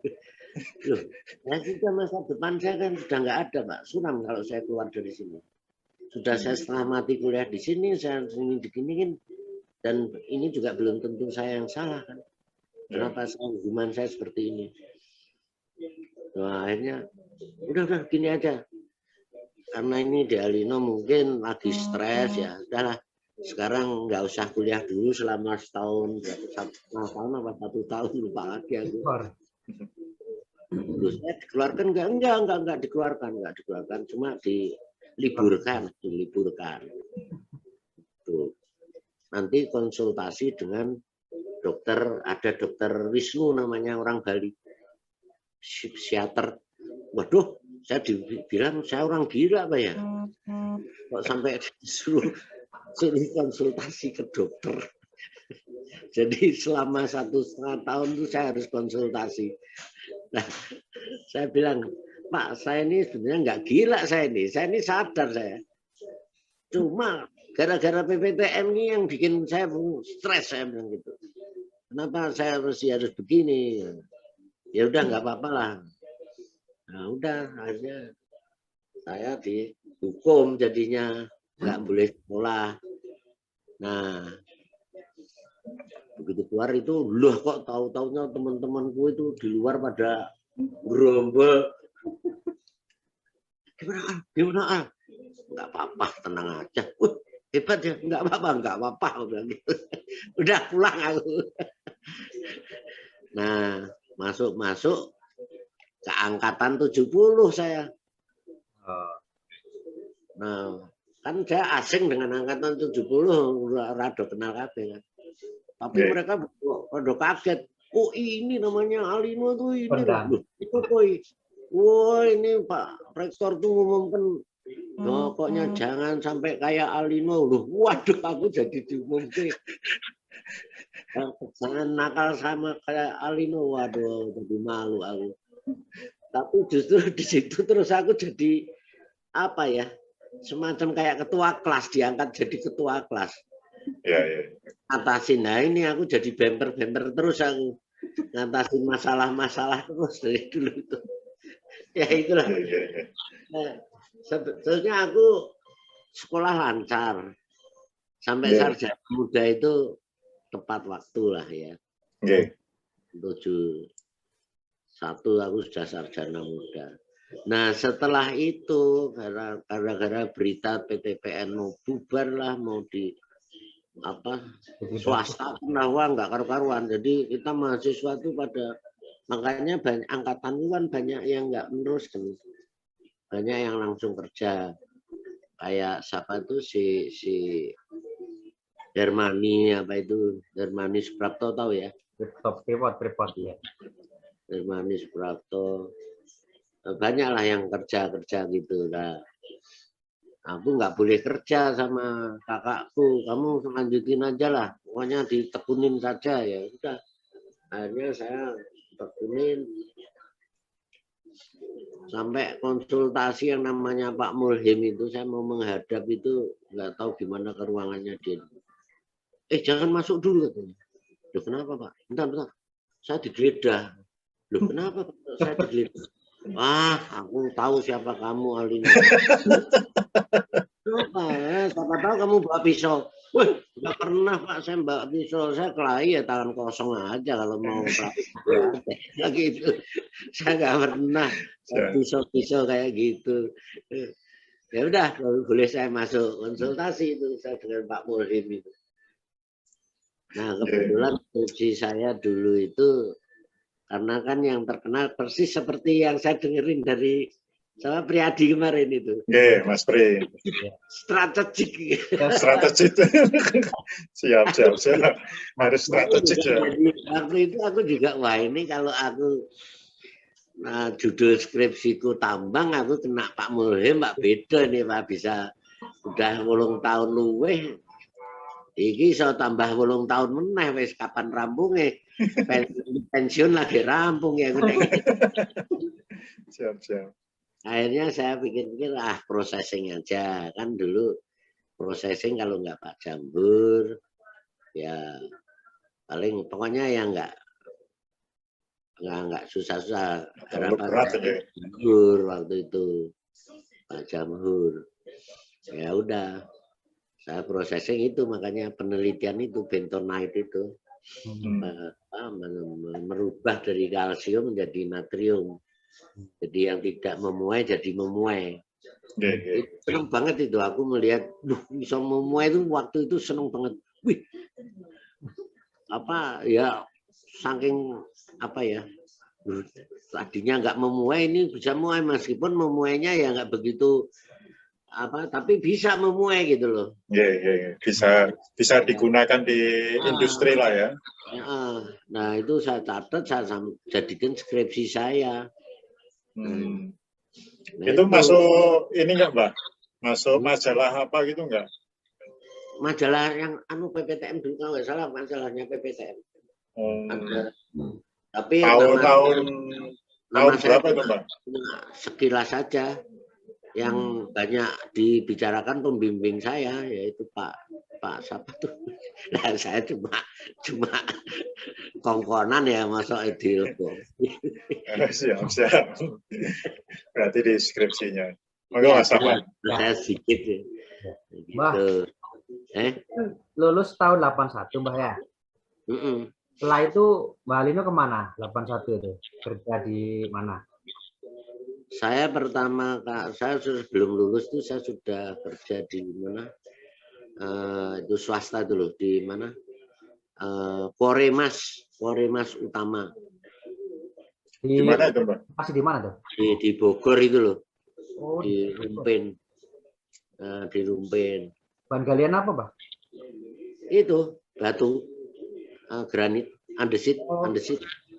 Speaker 1: Loh, saya sudah masa depan saya kan sudah nggak ada, Pak. Suram kalau saya keluar dari sini. Sudah saya setengah mati kuliah di sini, saya ingin diginiin, dan ini juga belum tentu saya yang salah kan. Kenapa hubungan saya seperti ini? Nah, akhirnya udah gini aja. Karena ini di Alino mungkin lagi stres ya, udahlah. Sekarang nggak usah kuliah dulu selama setahun, satu tahun lupa lagi aku. Terus saya dikeluarkan enggak dikeluarkan, cuma diliburkan. Tuh. Nanti konsultasi dengan dokter, ada dokter Wisnu namanya, orang Bali, psikiater. Waduh, saya dibilang saya orang gila Pak ya, kok sampai suruh konsultasi ke dokter. Jadi selama 1,5 tahun itu saya harus konsultasi. Nah, saya bilang, Pak, saya ini sebenarnya nggak gila, saya ini sadar saya. Cuma gara-gara PPTN ini yang bikin saya stres, saya bilang gitu. Kenapa saya harus begini? Ya udah nggak apa-apa lah. Nah udah, akhirnya saya dihukum jadinya, nggak boleh sekolah. Nah begitu keluar itu, loh kok tahu-taunya teman-temanku itu di luar pada gerombol. Gimana? Nggak apa-apa, tenang aja. Hebat ya, nggak apa-apa, bilang gitu. Udah pulang aku. Nah, masuk ke angkatan 70 saya. Nah, kan saya asing dengan angkatan 70, rada kenal kabeh kan. Tapi mereka rada kaget. Oh, ini namanya Alino tuh ini. Loh, itu koi. Wah, ini Pak Rektor tuh ngumumkan pokoknya jangan sampai kayak Alino. Loh, waduh, aku jadi diumumkan. Jangan nakal sama kayak Alino. Waduh, jadi malu aku. Tapi justru di situ terus aku jadi apa ya, semacam kayak ketua kelas, diangkat jadi ketua kelas. Ngatasin, nah ini aku jadi bemper terus, aku ngatasin masalah-masalah terus dari dulu itu. Ya itulah. Nah, sebetulnya aku sekolah lancar sampai sarjana muda itu tepat waktu lah ya. 71 aku sudah sarjana muda. Nah setelah itu gara-gara berita PTPN mau bubar lah, mau di swasta wah nggak karu-karuan. Jadi kita mahasiswa itu pada, makanya banyak angkatan itu kan banyak yang nggak meneruskan, banyak yang langsung kerja. Kayak siapa tuh si Dermani Dermani Suprapto, tahu ya?
Speaker 3: Prepot ya.
Speaker 1: Dermani Suprapto, banyaklah yang kerja gitu. Nah, aku nggak boleh kerja sama kakakku, kamu lanjutin aja lah, pokoknya ditekunin saja ya udah. Akhirnya saya tekunin sampai konsultasi yang namanya Pak Mulhim itu, saya mau menghadap itu nggak tahu gimana ke ruangannya dia. Jangan masuk dulu katanya. Loh kenapa Pak? Bentar, saya digeledah. Loh kenapa Pak? Saya digeledah. Wah, aku tahu siapa kamu, Alino. Kenapa? Siapa tahu kamu bawa pisau. Wih, nggak pernah Pak saya bawa pisau. Saya kelahi ya tangan kosong aja kalau mau praktik. Gitu. Saya nggak pernah pisau kayak gitu. Ya udah, boleh saya masuk konsultasi itu saya dengan Pak Mulhim itu. Nah kebetulan skripsi saya dulu itu, karena kan yang terkenal persis seperti yang saya dengerin dari sama Priadi kemarin itu.
Speaker 2: Mas Pri.
Speaker 1: Strategik.
Speaker 2: Siap. Harus strategik ya.
Speaker 1: Waktu itu aku juga, wah ini kalau aku judul skripsiku tambang, aku kena Pak Mulhim, Pak beda nih Pak, bisa udah 8 tahun luweh. Iki iso tambah 8 tahun meneh, wis kapan rampungnya? Pensiun lagi rampung ya.
Speaker 2: Siap.
Speaker 1: Akhirnya saya pikir-pikir processing aja, kan dulu processing kalau nggak Pak Jambur ya paling pokoknya ya nggak nggak susah-susah.
Speaker 2: Terlalu
Speaker 1: Harapan
Speaker 2: berat
Speaker 1: saya
Speaker 2: ini.
Speaker 1: Jamhur waktu itu, Pak Jamhur. Ya udah, saya processing itu, makanya penelitian itu bentonite itu merubah dari kalsium menjadi natrium. Jadi yang tidak memuai jadi memuai. Itu seneng banget itu, aku melihat, bisa memuai itu waktu itu seneng banget. Wih, apa ya, saking apa ya, tadinya nggak memuai, ini bisa memuai, meskipun memuainya ya nggak begitu apa, tapi bisa memuai gitu loh.
Speaker 2: Bisa digunakan di industri lah ya.
Speaker 1: Nah itu saya catat, saya jadikan skripsi saya. Nah,
Speaker 2: itu masuk ini enggak, Mbak? Masuk majalah apa gitu enggak?
Speaker 1: Majalah yang PPTM dulu, kalau nggak salah majalahnya PPTM. Ada. Tapi
Speaker 2: tahun
Speaker 1: saya
Speaker 2: berapa itu, Mbak?
Speaker 1: Sekilas saja. Yang banyak dibicarakan pembimbing saya, yaitu Pak siapa tuh? Nah, saya cuma kongkonan ya, masuk ideologi.
Speaker 2: Siap. Berarti di skripsinya. Maka masalah.
Speaker 1: Saya sedikit ya.
Speaker 3: Mbah, lulus tahun 81, Mbah ya? Setelah itu Mbak Lino kemana? 81 itu kerja di mana?
Speaker 1: Saya pertama, saya sebelum lulus tuh saya sudah kerja di mana? Itu swasta dulu, di mana? Poremas Utama.
Speaker 2: Di mana itu, Mbak?
Speaker 3: Masih di mana tuh?
Speaker 1: Di Bogor itu loh. Di Rumpen. Di Rumpen.
Speaker 3: Bahan galian apa, Mbak?
Speaker 1: Itu batu, granit, andesit.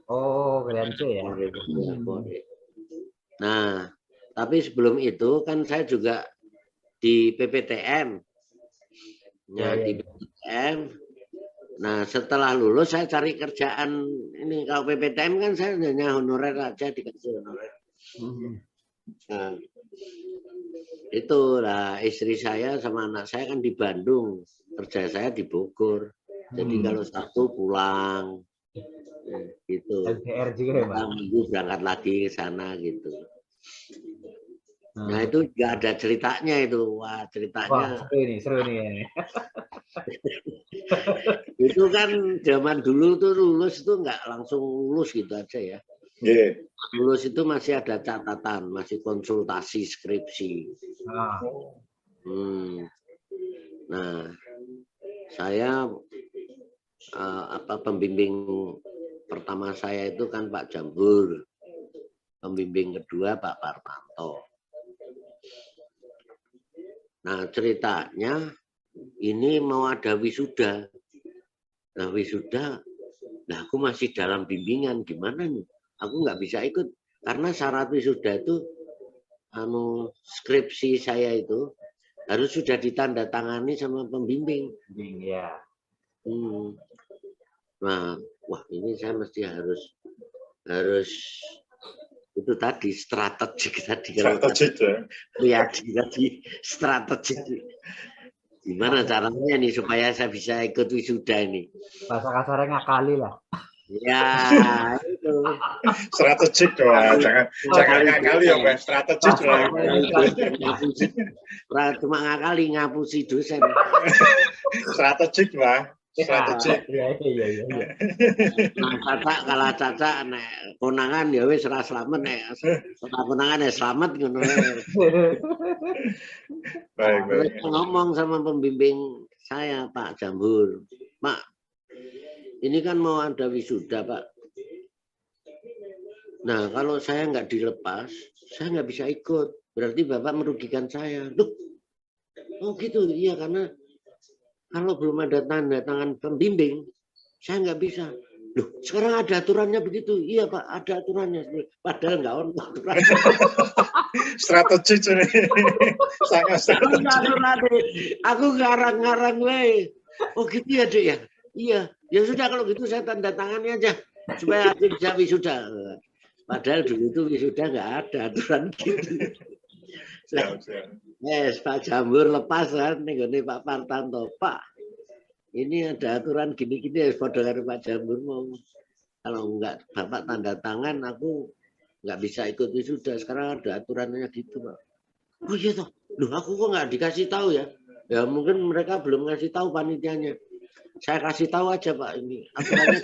Speaker 3: Oh, galian C ya.
Speaker 1: Nah, tapi sebelum itu kan saya juga di PPTM. Di PPTM. Nah, setelah lulus saya cari kerjaan ini. Kalau PPTM kan saya hanya honorer aja, dikasih honorer. Nah, itulah istri saya sama anak saya kan di Bandung, kerja saya di Bogor. Jadi kalau Sabtu pulang. Gitu.
Speaker 3: LDR juga ya, Pak?
Speaker 1: Minggu berangkat lagi ke sana gitu. Nah itu nggak ada ceritanya itu. Wah ceritanya.
Speaker 3: Wah, seru nih.
Speaker 1: Itu kan zaman dulu tuh lulus itu nggak langsung lulus gitu aja ya. Lulus itu masih ada catatan, masih konsultasi skripsi. Nah saya pembimbing pertama saya itu kan Pak Jamhur, pembimbing kedua Pak Parmanto. Nah ceritanya ini mau ada wisuda. Nah wisuda, aku masih dalam bimbingan, gimana nih? Aku nggak bisa ikut karena syarat wisuda itu skripsi saya itu harus sudah ditandatangani sama pembimbing. Nah, wah ini saya mesti harus itu tadi strategik tadi. Strategik. Gimana caranya nih supaya saya bisa ikut wisuda ini?
Speaker 3: Bahasa kasarnya ngakali lah.
Speaker 1: Ya itu.
Speaker 2: Strategik doang, jangan ngakali ya, Pak. Strategik lah.
Speaker 1: Cuma ngakali ngapusi dosen.
Speaker 2: Strategik lah. Strategik.
Speaker 3: Iya.
Speaker 1: Nah, caca nek konangan ya wis ora slamet nek konangan ya slamet ngono. Baik. Ngomong sama pembimbing saya Pak Jamhur, Pak, ini kan mau ada wisuda Pak. Nah kalau saya nggak dilepas, saya nggak bisa ikut. Berarti Bapak merugikan saya. Loh, oh gitu, iya karena kalau belum ada tanda tangan pembimbing, saya nggak bisa. Loh, sekarang ada aturannya begitu. Iya Pak, ada aturannya. Padahal nggak ada aturannya.
Speaker 2: Strategis ini. Sangat strategis.
Speaker 1: Aku ngarang-ngarang wae. Oh gitu ya Dek ya? Iya. Ya sudah kalau gitu saya tanda tangannya aja. Supaya aku bisa wisuda. Padahal dulu itu wisuda nggak ada aturan gitu. Yes, Pak Jamhur lepas kan nih Pak Partanto. Pak, ini ada aturan gini-gini ya pada karo Pak Jamhur mau. Kalau enggak Bapak tanda tangan, aku nggak bisa ikut wisuda. Sekarang ada aturannya gitu, Pak. Oh iya toh, loh aku kok nggak dikasih tahu ya? Ya mungkin mereka belum ngasih tahu panitianya. Saya kasih tahu aja Pak ini aturannya.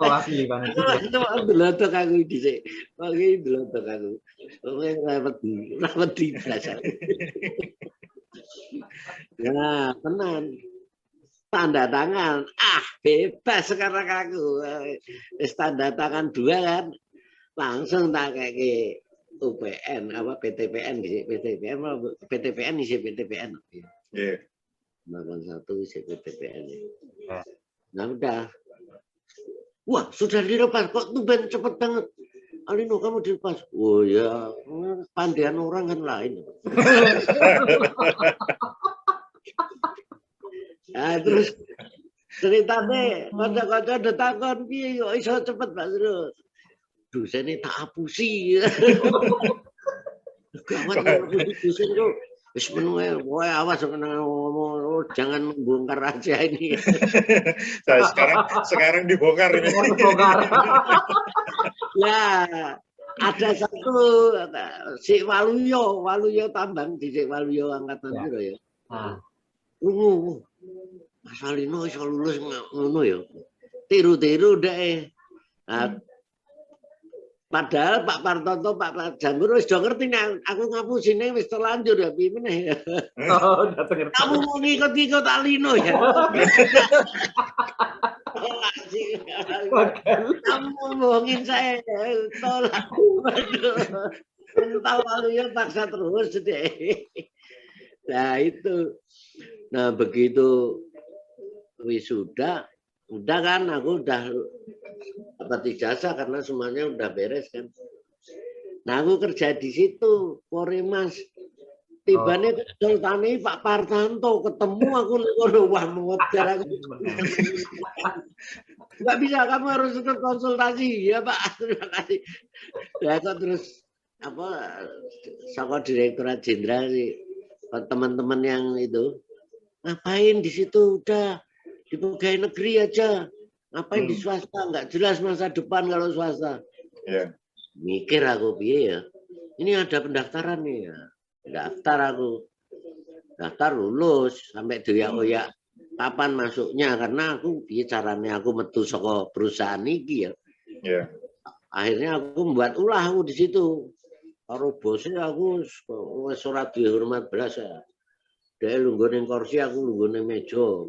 Speaker 3: Oh, asli panitia.
Speaker 1: Itu delotok aku dhisik. Oke delotok aku. Oke rawat di dasar. Ya, tenan. Tanda tangan. Ah, bebas sekarang aku. Wis tanda tangan 2 kan. Langsung tak kayak UPN apa PTPN gitu. PTPN apa PTPN isi PTPN.
Speaker 2: Iya.
Speaker 1: 81 isi PTPN.
Speaker 3: Ya.
Speaker 1: Nah, udah. Wah, sudah dilepas. Kok tumben cepet banget? Alino, kamu dilepas. Oh ya, pandian orang kan lain. Nah, terus ceritanya, kocok-kocok udah takon, piye kok iso cepet Pak Sro? Dosen ini tak hapusi. Gawat ngapusi dosen itu. Wis menue, woe awas ngomong, jangan membongkar rahasia ini.
Speaker 2: Saya sekarang dibongkar ini.
Speaker 3: Bongkar.
Speaker 1: Ya, ada satu si Waluyo tambang di si Waluyo angkatan piro ya.
Speaker 3: Nah,
Speaker 1: Mas Alino iso lulus ngono ya. Tiru-tiru deh. Nah, padahal Pak Partonto, Pak Jambur wis do ngerti nek aku ngapusine wis terlanjur ya piye meneh.
Speaker 3: oh, udah ngerti.
Speaker 1: Kamu mau ngikut-ngikut Alino ya. Kamu bohongin saya, tolak. Tahu Waluyo paksa terus deh. Nah itu, nah begitu wisuda, udah kan aku udah dapat ijazah karena semuanya udah beres kan. Nah aku kerja di situ, Koremas. Tibane Sultani Pak Partanto ketemu aku ngono wah modar aku. Enggak bisa, kamu harus ikut konsultasi ya Pak. Terima kasih. Ya kok terus apa sama Direktorat Jenderal sih teman-teman yang itu ngapain di situ udah di pegawai negeri aja, ngapain di swasta nggak jelas masa depan kalau swasta.
Speaker 2: Yeah.
Speaker 1: Mikir aku piye ya, ini ada pendaftaran nih ya, daftar aku, daftar lulus sampai doyak-oyak kapan masuknya karena aku piye caranya aku metu saka perusahaan iki ya.
Speaker 2: Yeah.
Speaker 1: Akhirnya aku membuat ulah aku di situ. Karo bosnya aku wis ora duwe hormat belas ya. Dia lungguh ning kursi, aku lungguh ning meja.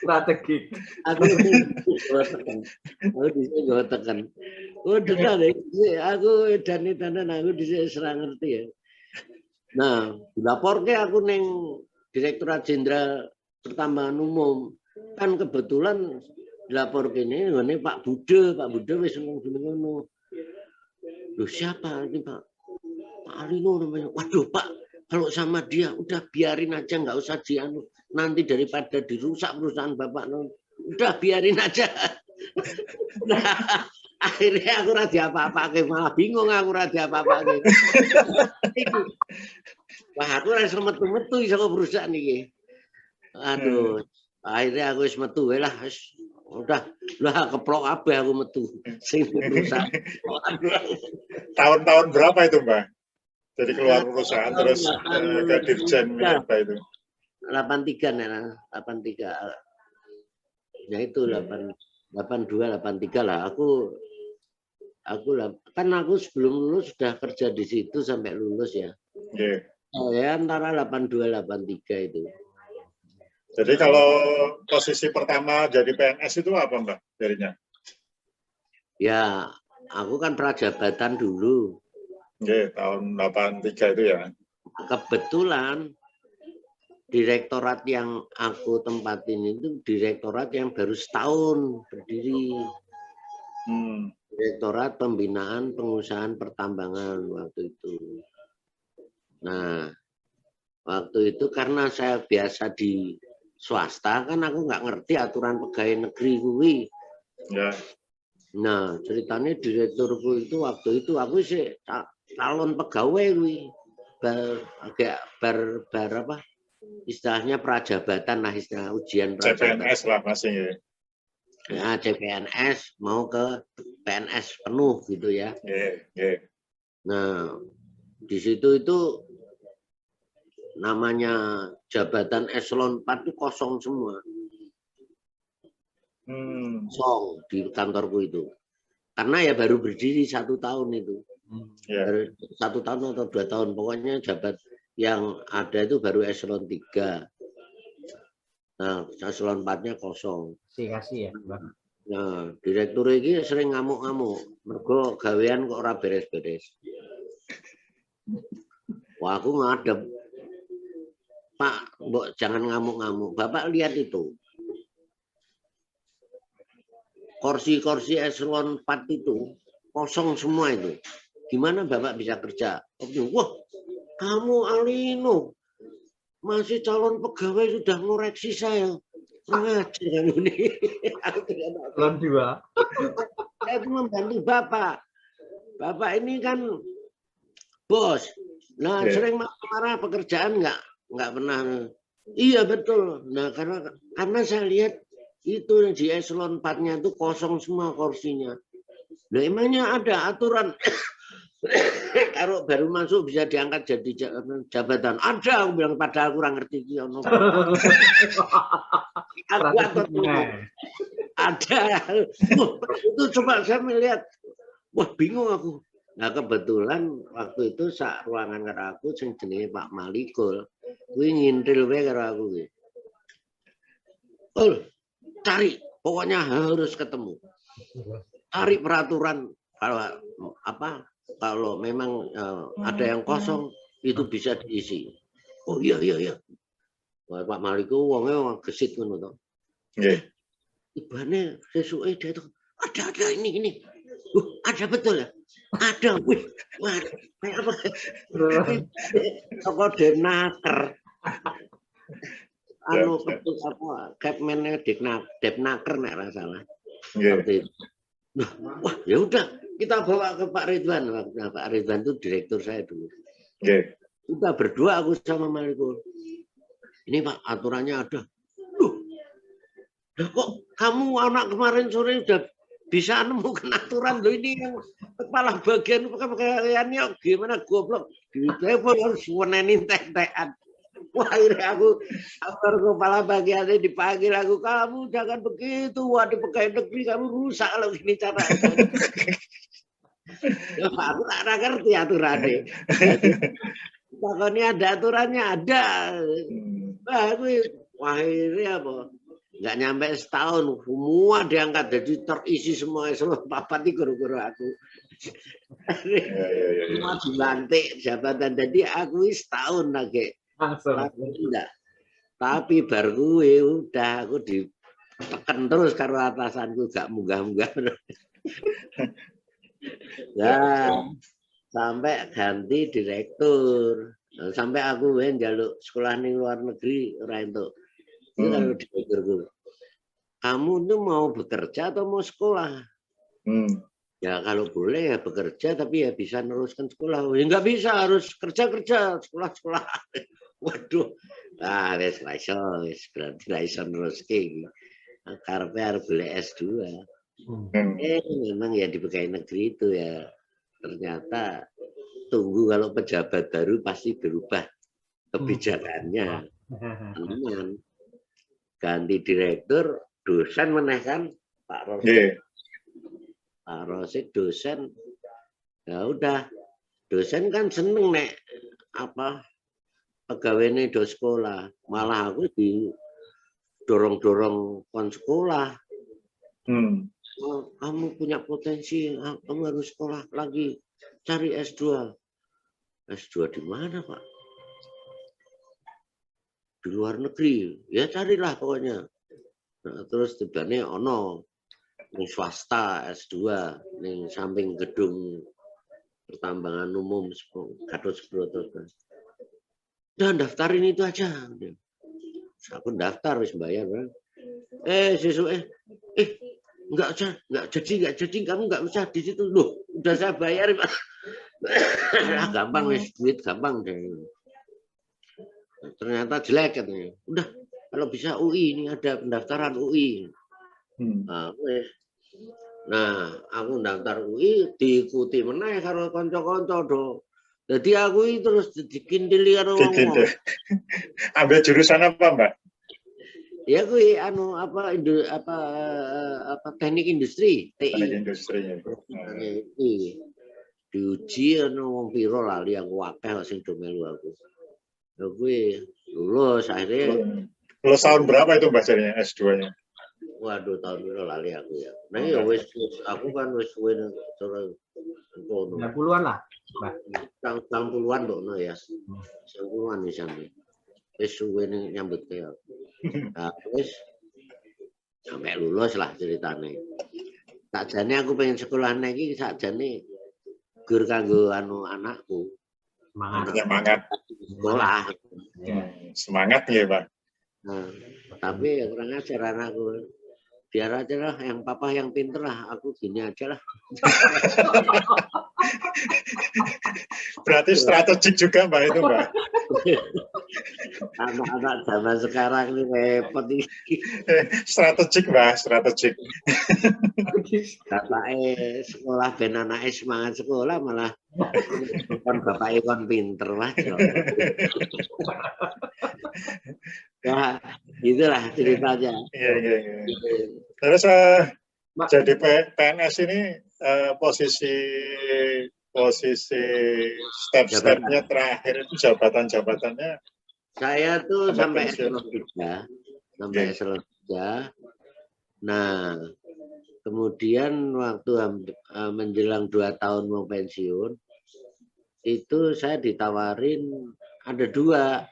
Speaker 3: Strategi.
Speaker 1: Aku dhisik go tekan. Udah deh, aku edan-edanan aku dhisik ora ngerti ya. Nah, dilaporke aku ning Direktorat Jenderal Pertambangan Umum. Kan kebetulan dilaporke ini ngene Pak Bude wis ngono. Loh siapa ini Pak? Pak Alino namanya. Waduh Pak, kalau sama dia udah biarin aja nggak usah dianu. Nanti daripada dirusak perusahaan Bapak. Udah biarin aja. Nah, akhirnya aku rada apa-apake malah bingung aku rada apa-apake. Wah, aku ora iso metu-metu iso perusahaan iki. Aduh, akhirnya aku wis metu lah wis udah lah keplok kabeh aku metu sing perusahaan.
Speaker 2: Tahun-tahun berapa itu, Mbak? Jadi keluar perusahaan terus ke Dirjen apa itu?
Speaker 1: 83 nah, 83. Ya itu 82 83 lah. Aku kan aku sebelum lulus sudah kerja di situ sampai lulus ya.
Speaker 2: Yeah.
Speaker 1: Ya antara 82 83 itu.
Speaker 2: Jadi kalau posisi pertama jadi PNS itu apa, Mbak? Jadinya?
Speaker 1: Ya, aku kan prajabatan dulu.
Speaker 2: Oke, tahun 83 itu ya.
Speaker 1: Kebetulan direktorat yang aku tempatin itu direktorat yang baru setahun berdiri. Direktorat Pembinaan Pengusahaan Pertambangan waktu itu. Nah, waktu itu karena saya biasa di swasta kan aku nggak ngerti aturan pegawai negeri kuwi.
Speaker 2: Ya.
Speaker 1: Nah, ceritanya direkturku itu waktu itu aku sih calon pegawai kuwi. Bar apa? istilahnya prajabatan lah, istilah ujian prajabatan.
Speaker 2: CPNS lah masih ya.
Speaker 1: Ya, CPNS mau ke PNS penuh gitu ya. Nah, di situ itu namanya jabatan eselon 4 itu kosong semua. Kosong di kantorku itu. Karena ya baru berdiri 1 tahun itu. Baru 1 tahun atau 2 tahun. Pokoknya jabat yang ada itu baru eselon 3. Nah, eselon 4-nya kosong.
Speaker 3: Kasih ya, Bang.
Speaker 1: Nah, direktur ini sering ngamuk-ngamuk. Mergo gawean kok ora beres-beres. Wah, aku ngadep. Pak, mbok jangan ngamuk-ngamuk. Bapak lihat itu. Kursi-kursi eselon 4 itu kosong semua itu. Gimana Bapak bisa kerja? Wah, kamu Alino masih calon pegawai sudah ngoreksi saya. Ngajar kamu nih.
Speaker 3: Eselon 2.
Speaker 1: Saya itu membantu Bapak. Bapak ini kan bos. Nah, sering marah pekerjaan nggak pernah. Iya betul. Nah, karena saya lihat itu di eselon 4-nya itu kosong semua kursinya. Nah, emangnya ada aturan kalau baru masuk bisa diangkat jadi jabatan? Ada, aku bilang, padahal kurang ngerti. Ada. Itu coba saya melihat. Wah, bingung aku. Nah, kebetulan waktu itu sak ruangan karo aku sing jenenge Pak Malikul. Kuwi ngintil wae karo aku kuwi. Cari, pokoknya harus ketemu. Cari peraturan kalau memang ada yang kosong itu bisa diisi. Oh iya. Wah, Pak Malikul wonge gesit ngono to. Nggih. Ibane sesuke dia itu ada ini. Ada betul ya? Ada. Wih, wah, kayak apa? Toko Depnaker. Anu apa? Capman-nya Depnaker nek ora salah. Wah, ya udah kita bawa ke Pak Ridwan. Pak Ridwan itu direktur saya dulu. Kita berdua aku sama Malikul. Ini Pak aturannya ada. Kok kamu anak kemarin sore udah bisa nemukan aturan loh, ini yang kepala bagian pakaiannya gimana goblok di telepon harus wenenin tek-tekan. Wah, akhirnya aku kepala bagiannya dipanggil aku, kamu jangan begitu, wah di pegawai negeri kamu rusak kalau gini caranya. Aku tak ngerti aturannya. Pokoknya ada aturannya, ada. Wah, aku akhirnya apa? Nggak nyampe setahun, semua diangkat jadi terisi semua eselon 4 itu guru-guru aku. Semua dilantik jabatan, jadi aku setahun lagi. Tapi baru gue udah aku ditekan terus karena atasanku gak munggah-munggah. Nah, sampai ganti direktur, sampai aku njaluk sekolah ning luar negeri ora entuk. Kalau direkturku, kamu tuh mau bekerja atau mau sekolah? Ya kalau boleh ya bekerja, tapi ya bisa neruskan sekolah. Ya nggak bisa, harus kerja, sekolah. Waduh, wes berarti iso neruske. Karepe arep boleh S2. Memang ya di pegawai negeri itu ya ternyata tunggu kalau pejabat baru pasti berubah kebijakannya. Teman. Ganti direktur, dosen menaikkan Pak Rosid. Pak Rosid dosen, ya udah dosen kan seneng nek apa pegawainya do sekolah, malah aku didorong kon sekolah. Oh, kamu punya potensi, kamu harus sekolah lagi, cari S2. S2 di mana Pak? Di luar negeri, ya carilah pokoknya. Nah, terus tiba-tiba ono ning swasta S2 ning samping gedung pertambangan umum Gatot Subroto. Dan daftarin itu aja. Aku daftar wis bayar. Sesuk enggak jadi kamu enggak usah di situ. Loh, udah saya bayar Pak. Gampang wis duit gampang deh. ternyata jelek katanya. Udah, kalau bisa UI, ini ada pendaftaran UI. Nah, aku daftar UI diikuti meneh karo kanca-kanca do. Jadi aku terus dikindili karo wong.
Speaker 2: Ambil jurusan apa, Mbak?
Speaker 1: Ya kuwi teknik industri, TI.
Speaker 2: Teknik industri.
Speaker 1: Diuji wong piro lali aku akeh sing do melu aku. Ya kuwi lulus akhirnya.
Speaker 2: Lulus tahun berapa itu Mbak jadinya S2-nya?
Speaker 1: Waduh, tahun piro lali aku ya. Nah ya wis aku kan wis suwe cara ngono.
Speaker 3: 90-an lah, Mbak.
Speaker 1: Tahun puluhan mbokno ya. 90-an wis sampe. Wis suwe nyambut ke. Nah, wis sampai lulus lah ceritane. Sakjane aku pengen sekolah iki sakjane gur kanggo anakku.
Speaker 2: Semangat.
Speaker 1: Sekolah.
Speaker 2: Semangat ya, Pak.
Speaker 1: Nah, tapi kurang ajar anakku. Biar aja lah, yang papa yang pinter lah, aku gini aja lah.
Speaker 2: Berarti strategik juga Mbak itu, Mbak.
Speaker 1: Anak-anak zaman sekarang ini repot ini.
Speaker 2: Strategik, Mbak, strategik.
Speaker 1: Bapaknya sekolah ben anaknya semangat sekolah malah kon bapaknya kon pinter lah. Ya, itulah ceritanya.
Speaker 2: Iya. Terus jadi PNS ini posisi step-stepnya terakhir itu jabatan-jabatannya.
Speaker 1: Saya tuh sampai eselon 3, Nah, kemudian waktu menjelang 2 tahun mau pensiun, itu saya ditawarin ada 2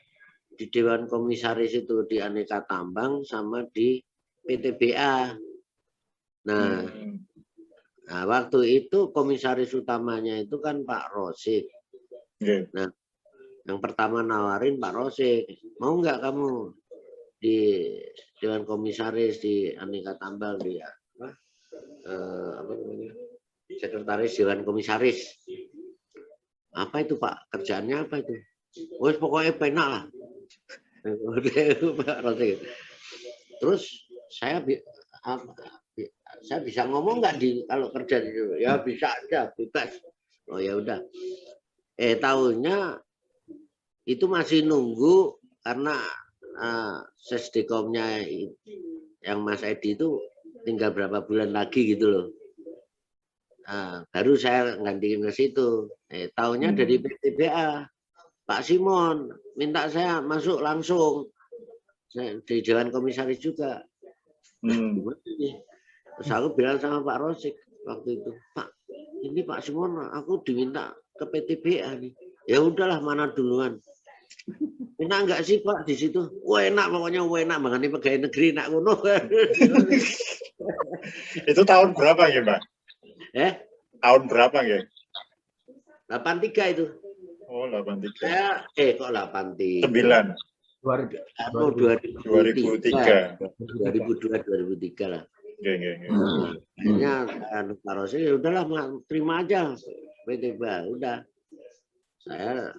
Speaker 1: di Dewan Komisaris itu, di Aneka Tambang sama di PTBA. Nah, waktu itu komisaris utamanya itu kan Pak Rosik. Nah, yang pertama nawarin Pak Rosik, mau nggak kamu di Dewan Komisaris di Aneka Tambang di Sekretaris Dewan Komisaris. Apa itu Pak? Kerjaannya apa itu? Wes pokoknya penak lah. Terus saya bisa ngomong nggak kalau kerja di situ? Ya bisa aja, bebas. Oh ya udah. Tahunnya itu masih nunggu karena sesdekomnya yang Mas Edi itu tinggal berapa bulan lagi gitu loh. Baru saya gantiin ke situ. Tahunnya dari PTBA. Pak Simon minta saya masuk langsung di Dewan Komisaris juga. Terus aku bilang sama Pak Rosik waktu itu, Pak, ini Pak Simon aku diminta ke PTBA nih. Ya udahlah, mana duluan. Enak enggak sih Pak di situ? Wah enak, pokoknya enak banget nih pegawai negeri nak ngono.
Speaker 2: Itu tahun berapa ya Mbak? Tahun berapa ya?
Speaker 1: 83 itu.
Speaker 2: Oh, 83.
Speaker 1: Saya kok 83.
Speaker 2: 9.
Speaker 1: 2003. 2002 2003 lah. Akhirnya Pak Rosi ya udahlah terima aja PTBA udah. Saya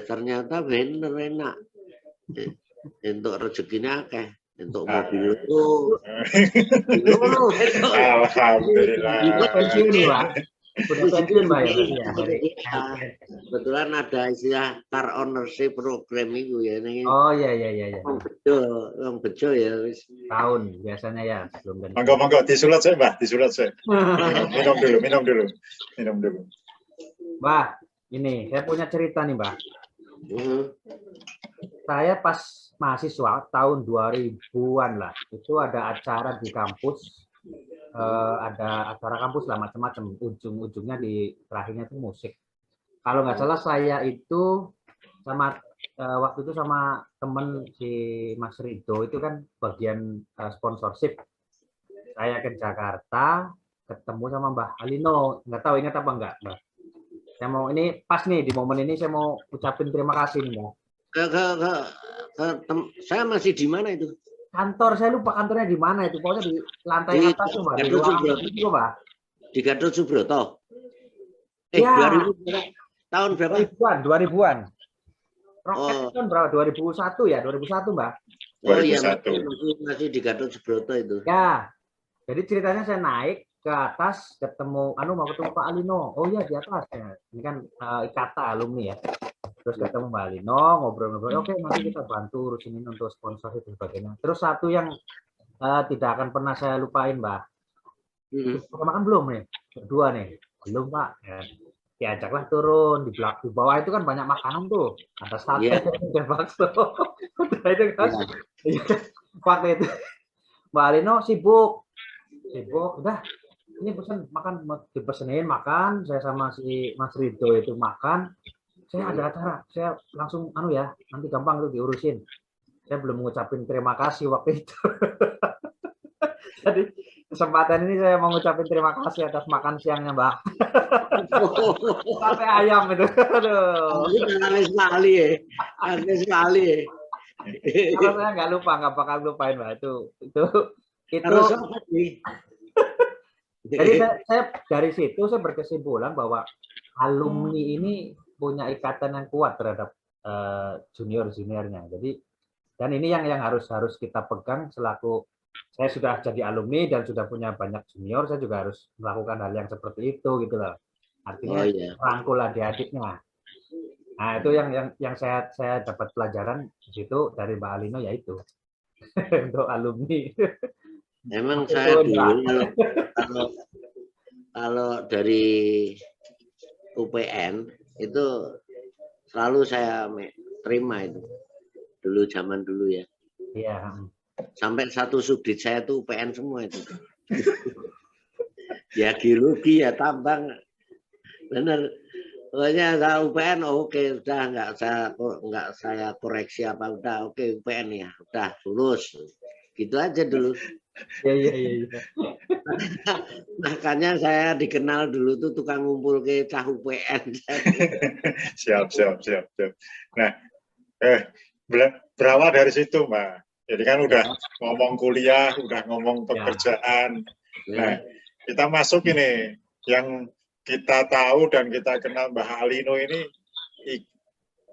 Speaker 1: ternyata bener enak. Untuk rezekinya akeh. Untuk mobil itu.
Speaker 2: Alhamdulillah.
Speaker 1: Kebetulan ada istilah car ownership program itu ya.
Speaker 3: Oh iya.
Speaker 1: Yang bejo ya.
Speaker 3: Tahun biasanya ya sebelum.
Speaker 2: Monggo disulat saya Mbak, disulat saya. Minum dulu. Mbak,
Speaker 3: ini saya punya cerita nih Mbak. Saya pas mahasiswa tahun 2000-an lah, itu ada acara di kampus. Ada acara kampus lah macam-macam, ujung-ujungnya di terakhirnya itu musik. Kalau nggak salah saya itu sama waktu itu sama temen si Mas Rido itu kan bagian sponsorship. Saya ke Jakarta ketemu sama Mbah Alino, nggak tahu ingat apa enggak Mbak. Saya mau ini pas nih di momen ini saya mau ucapin terima kasih nih Mbak.
Speaker 1: Saya masih di mana itu?
Speaker 3: Kantor saya lupa kantornya di mana itu, pokoknya di lantai atas tuh Mbak. Di ruangan itu Mbak. Di
Speaker 1: Gatot Subroto.
Speaker 3: Ya.
Speaker 1: 2000 tahun berapa?
Speaker 3: 2000-an. Roket
Speaker 1: Oh,
Speaker 3: itu kan berapa? 2001 ya? 2001, Mbak?
Speaker 1: oh iya
Speaker 2: 2001.
Speaker 1: masih di Gatot Subroto itu.
Speaker 3: Ya, jadi ceritanya saya naik ke atas ketemu mau ketemu Pak Alino. Oh iya di atas ya. Ini kan IKTA alumni ya. Terus ketemu Mbak Alino, ngobrol-ngobrol. Oke, nanti kita bantu urusin ini untuk sponsor itu sebagainya. Terus satu yang tidak akan pernah saya lupain, Mbak.
Speaker 1: Hmm.
Speaker 3: Udah makan belum nih? Berdua nih. Belum, Pak. Ya. Diajaklah turun di belakang, di bawah itu kan banyak makanan tuh, ada sate,
Speaker 1: Iya,
Speaker 3: ada bakso, udah itu kan.
Speaker 1: iya.
Speaker 3: Waktu itu Mbak Alino sibuk, udah ini pesan makan, dipesenin makan, saya sama si Mas Rido itu makan, saya ada acara, saya langsung ya, nanti gampang tuh diurusin. Saya belum mengucapin terima kasih waktu itu. Jadi kesempatan ini saya mau ngucapin terima kasih atas makan siangnya, Mbak. Sate ayam itu. Aduh.
Speaker 1: Aneh sekali ya. Aneh sekali ya.
Speaker 3: Kalau saya nggak lupa, nggak bakal lupain, Mbak. Itu.
Speaker 1: Harus apa sih?
Speaker 3: Jadi saya dari situ saya berkesimpulan bahwa alumni ini punya ikatan yang kuat terhadap junior-juniornya. Jadi dan ini yang harus kita pegang selaku saya sudah jadi alumni dan sudah punya banyak junior, saya juga harus melakukan hal yang seperti itu gitu loh. Artinya
Speaker 1: Oh iya.
Speaker 3: rangkul adik-adiknya. Nah, itu yang saya dapat pelajaran di situ dari Mbak Alino yaitu untuk alumni.
Speaker 1: Emang saya dulu kalau dari UPN itu selalu saya terima itu. Dulu zaman dulu ya.
Speaker 3: Iya.
Speaker 1: Sampai satu subdit saya tuh UPN semua itu. Ya geologi ya tambang. Bener. Pokoknya saya UPN oke udah nggak saya koreksi apa udah oke UPN ya udah lulus. Gitu aja dulu.
Speaker 3: Iya.
Speaker 1: Makanya saya dikenal dulu tuh tukang ngumpul ke cah UPN.
Speaker 2: Siap. Nah, berawal dari situ, Mbak. Jadi kan udah ngomong kuliah, udah ngomong pekerjaan. Nah, kita masuk ini yang kita tahu dan kita kenal Mbah Alino ini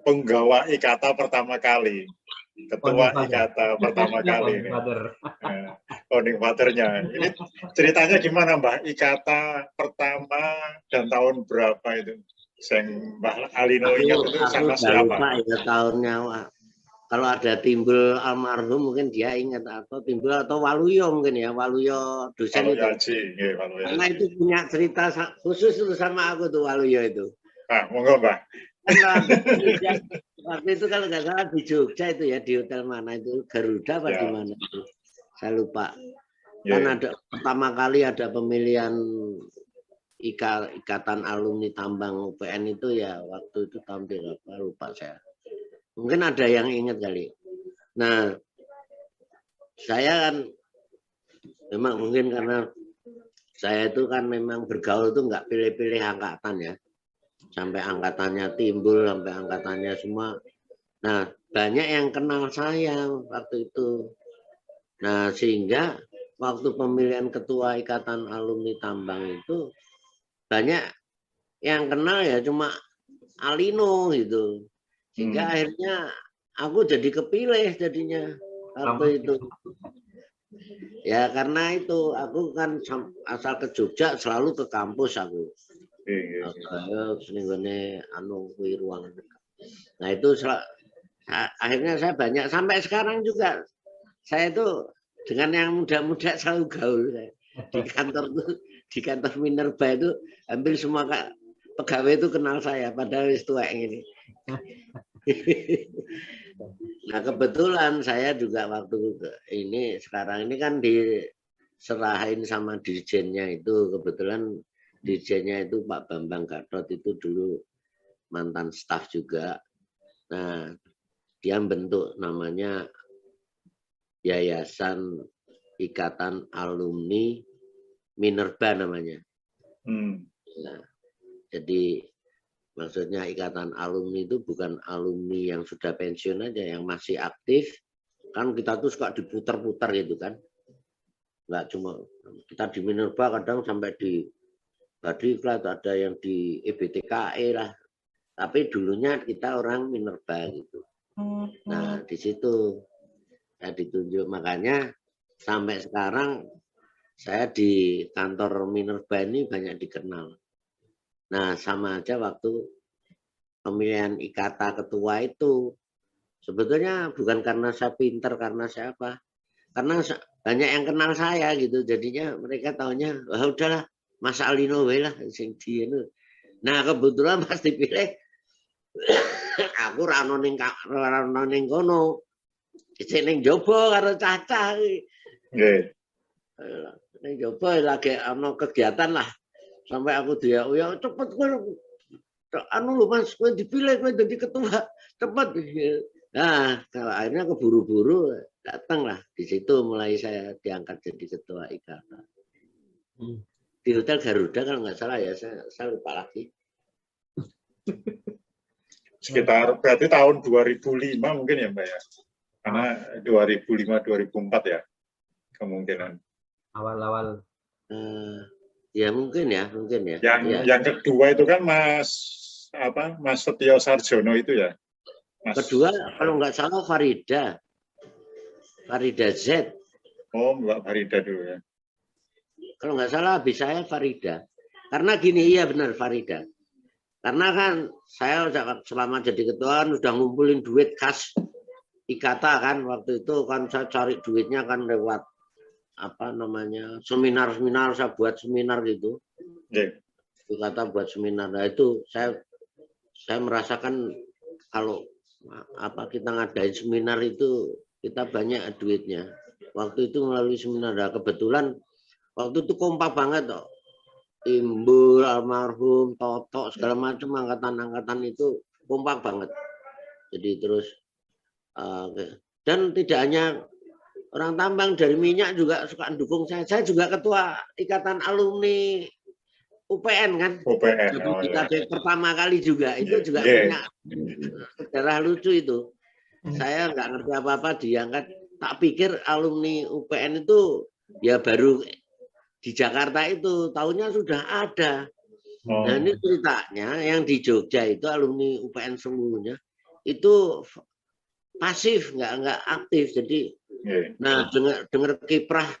Speaker 2: penggawa IKATA pertama kali. Ketua IKATA pertama kali ini. Founding father-nya. Ini ceritanya gimana, Mbah? IKATA pertama dan tahun berapa itu? Yang Mbah Alino ingat itu sama siapa?
Speaker 1: Lupa ya tahunnya. Kalau ada Timbul almarhum mungkin dia ingat atau Timbul atau Waluyo mungkin ya, Waluyo dosen itu. Karena itu punya cerita khusus itu sama aku tuh Waluyo itu.
Speaker 2: Nah, monggo Mbak.
Speaker 1: Waktu itu kalau nggak salah di Jogja itu ya, di hotel mana itu, Garuda apa di mana itu, saya lupa. Kan ada pertama kali ada pemilihan ikatan alumni tambang UPN itu ya waktu itu tahun berapa lupa saya. Mungkin ada yang ingat kali. Nah, saya kan memang mungkin karena saya itu kan memang bergaul itu nggak pilih-pilih angkatan ya. Sampai angkatannya Timbul, sampai angkatannya semua. Nah, banyak yang kenal saya waktu itu. Nah, sehingga waktu pemilihan ketua ikatan alumni tambang itu banyak yang kenal ya cuma Alino gitu. Sehingga akhirnya aku jadi kepilih jadinya waktu itu. Ya karena itu aku kan asal ke Jogja selalu ke kampus aku. Ruang. Nah itu akhirnya saya banyak sampai sekarang juga saya itu dengan yang muda-muda selalu gaul di kantor Minerba itu hampir semua pegawai itu kenal saya padahal wis tuwek ini. Nah kebetulan saya juga waktu ini sekarang ini kan diserahin sama dirjennya itu kebetulan dirjennya itu Pak Bambang Gatot itu dulu mantan staf juga. Nah dia bentuk namanya Yayasan Ikatan Alumni Minerba namanya. Nah, jadi maksudnya ikatan alumni itu bukan alumni yang sudah pensiun aja, yang masih aktif. Kan kita tuh suka diputar-putar gitu kan. Nggak cuma kita di Minerba kadang sampai di Badiklat, ada yang di EBTKE lah. Tapi dulunya kita orang Minerba gitu. Nah, di situ saya ditunjuk. Makanya sampai sekarang saya di kantor Minerba ini banyak dikenal. Nah, sama aja waktu pemilihan IKATA ketua itu. Sebetulnya bukan karena saya pinter, karena saya apa. Karena banyak yang kenal saya gitu. Jadinya mereka taunya, wah udahlah, Mas Alino lah. Nah, kebetulan pas dipilih, aku rano ning kono. Isih ning jaba karo cacah iki.
Speaker 2: Nggih.
Speaker 1: Ning jaba lagi ana kegiatan lah. Sampai aku dia, ya cepet kowe anu lho Mas, kowe dipilih kowe jadi ketua. Cepet. Nah, kalau akhirnya keburu-buru datang lah. Di situ mulai saya diangkat jadi ketua IKATA. Di Hotel Garuda kalau nggak salah ya, saya lupa lagi.
Speaker 2: Sekitar berarti tahun 2005 mungkin ya Mbak ya? Karena 2005-2004 ya kemungkinan.
Speaker 3: Awal-awal.
Speaker 1: Ya mungkin ya.
Speaker 2: Yang kedua itu kan Mas Setio Sarjono itu ya. Mas...
Speaker 1: Kedua kalau nggak salah Farida Z.
Speaker 2: Oh, Mbak Farida dulu ya.
Speaker 1: Kalau nggak salah habis saya Farida. Karena gini, iya benar Farida. Karena kan saya selama jadi ketua sudah ngumpulin duit khas IKATA kan. Waktu itu kan saya cari duitnya kan lewat apa namanya seminar saya buat seminar gitu. IKATA buat seminar. Nah itu saya merasakan kalau apa kita ngadain seminar itu kita banyak duitnya. Waktu itu melalui seminar. Nah, kebetulan waktu itu kompak banget toh. Timbul, almarhum, Toto, segala macam angkatan-angkatan itu kompak banget. Jadi terus dan tidak hanya orang Tambang, dari minyak juga suka dukung saya. Saya juga ketua Ikatan Alumni UPN kan.
Speaker 2: UPN.
Speaker 1: Jadi kita pertama kali juga itu juga punya sejarah lucu itu. Saya nggak ngerti apa-apa diangkat. Tak pikir alumni UPN itu ya baru di Jakarta itu, tahunnya sudah ada. Nah ini ceritanya yang di Jogja itu alumni UPN seluruhnya itu pasif, nggak aktif. Jadi, nah dengar kiprah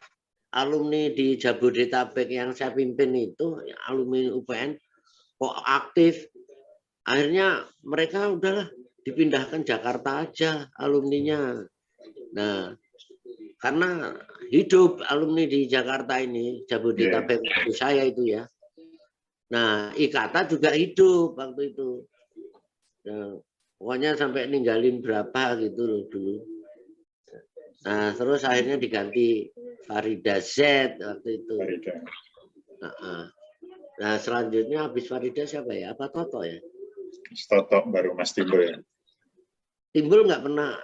Speaker 1: alumni di Jabodetabek yang saya pimpin itu alumni UPN kok aktif. Akhirnya mereka udahlah dipindahkan Jakarta aja alumninya. Nah, karena hidup alumni di Jakarta ini, Jabodetabek saya itu ya. Nah, IKATA juga hidup waktu itu. Nah, pokoknya sampai ninggalin berapa gitu loh dulu. Nah, terus akhirnya diganti Farida Z waktu itu. Nah, selanjutnya habis Farida siapa ya? Apa Toto ya?
Speaker 2: Toto baru Mas Timbul ya.
Speaker 1: Timbul nggak pernah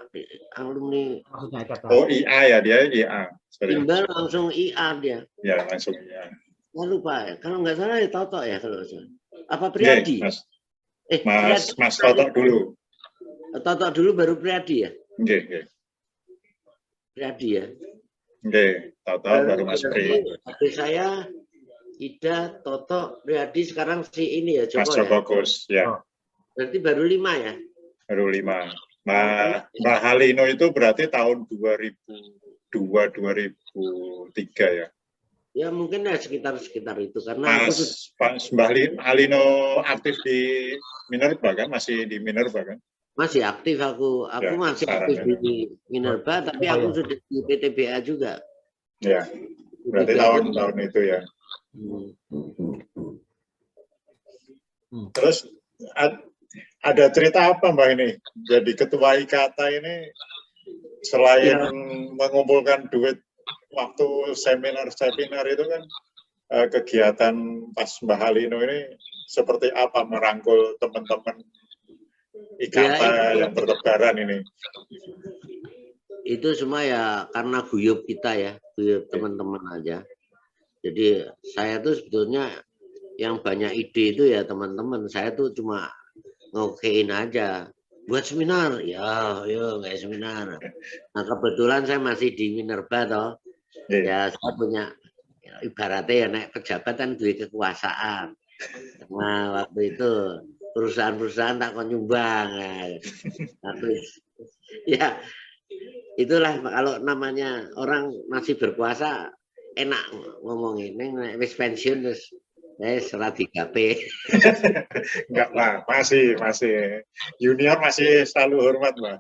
Speaker 1: alumni.
Speaker 2: Oh IA ya dia IA. Sorry.
Speaker 1: Timbul langsung IA dia.
Speaker 2: Ya langsung IA.
Speaker 1: Nggak lupa ya. Kalau nggak salah ya Toto ya kalau salah. Apa Priadi?
Speaker 2: Mas Toto dulu.
Speaker 1: Toto dulu baru Priadi ya?
Speaker 2: Oke.
Speaker 1: Priadi ya.
Speaker 2: Oke, Toto baru Mas Pri.
Speaker 1: Habis saya Ida, Toto, Priadi, sekarang si ini ya Joko.
Speaker 2: Mas Joko Gus, ya.
Speaker 1: Berarti baru 5 ya?
Speaker 2: Baru 5. Mbak Halino itu berarti tahun 2002-2003 ya?
Speaker 1: Ya mungkin ya sekitar itu karena
Speaker 2: Mbak Halino aktif di Minerba kan? Masih di Minerba kan?
Speaker 1: Masih aktif aku ya, masih aktif di Minerba, tapi aku sudah di PTBA juga.
Speaker 2: Ya, berarti tahun itu ya. Terus ada cerita apa Mbak ini? Jadi ketua IKATA ini selain mengumpulkan duit waktu seminar itu kan kegiatan pas Mbak Halino ini seperti apa merangkul teman-teman IKATA yang bertebaran ini?
Speaker 1: Itu semua ya karena guyup kita ya, guyup teman-teman aja. Jadi saya tuh sebetulnya yang banyak ide itu ya teman-teman. Saya tuh cuma ngokein aja. Buat seminar, ya kayak seminar. Nah kebetulan saya masih di Minerba toh. Ya saya punya ibaratnya ya naik pejabat kan duit kekuasaan. Nah waktu itu perusahaan-perusahaan tak kon nyumbang. Terus ya itulah kalau namanya orang masih berkuasa enak ngomongin neng wis pensiun terus serat digape.
Speaker 2: Enggak lah, masih junior masih selalu hormat, Mbak.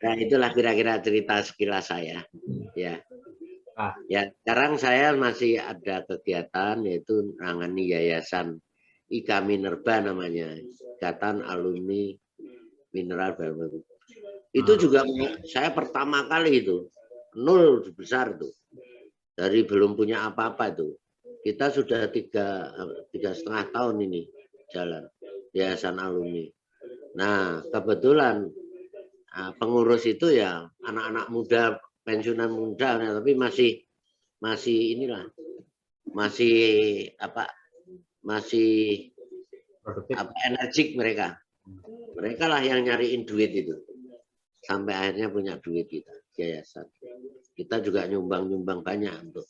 Speaker 1: Nah, itulah kira-kira cerita sekilas saya. Ya. Ya, sekarang saya masih ada kegiatan yaitu menangani yayasan IKA Minerba namanya, Ikatan Alumni Mineral Baru. Itu juga saya pertama kali itu, nol besar tuh. Dari belum punya apa-apa itu. Kita sudah tiga setengah tahun ini jalan yayasan alumni. Nah, kebetulan pengurus itu ya anak-anak muda, pensiunan muda, tapi masih inilah, masih energik mereka. Mereka lah yang nyariin duit itu. Sampai akhirnya punya duit kita, yayasan. Kita juga nyumbang banyak untuk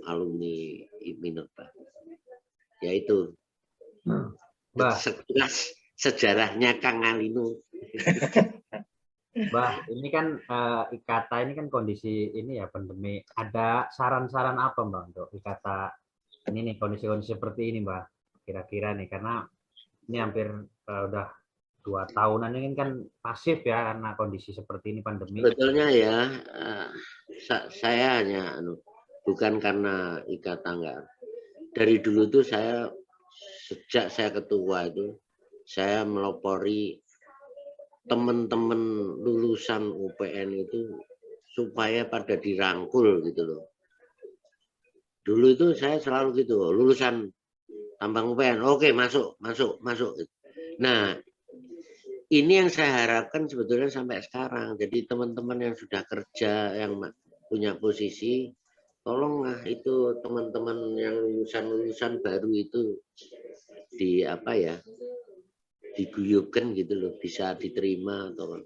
Speaker 1: alumni Minerba. Yaitu sejarahnya Kang Alino.
Speaker 3: Mbah, ini kan IKATA ini kan kondisi ini ya pandemi. Ada saran-saran apa Mbak untuk IKATA ini nih kondisi-kondisi seperti ini Mbak? Kira-kira nih karena ini hampir udah 2 tahunan ini kan pasif ya karena kondisi seperti ini pandemi.
Speaker 1: Sebetulnya ya saya hanya bukan karena IKATA enggak. Dari dulu tuh sejak saya ketua itu saya melopori teman-teman lulusan UPN itu supaya pada dirangkul gitu loh. Dulu itu saya selalu gitu, lulusan tambang UPN, oke masuk. Nah, ini yang saya harapkan sebetulnya sampai sekarang. Jadi teman-teman yang sudah kerja, yang punya posisi, tolonglah itu teman-teman yang lulusan baru itu diguyupkan gitu loh, bisa diterima atau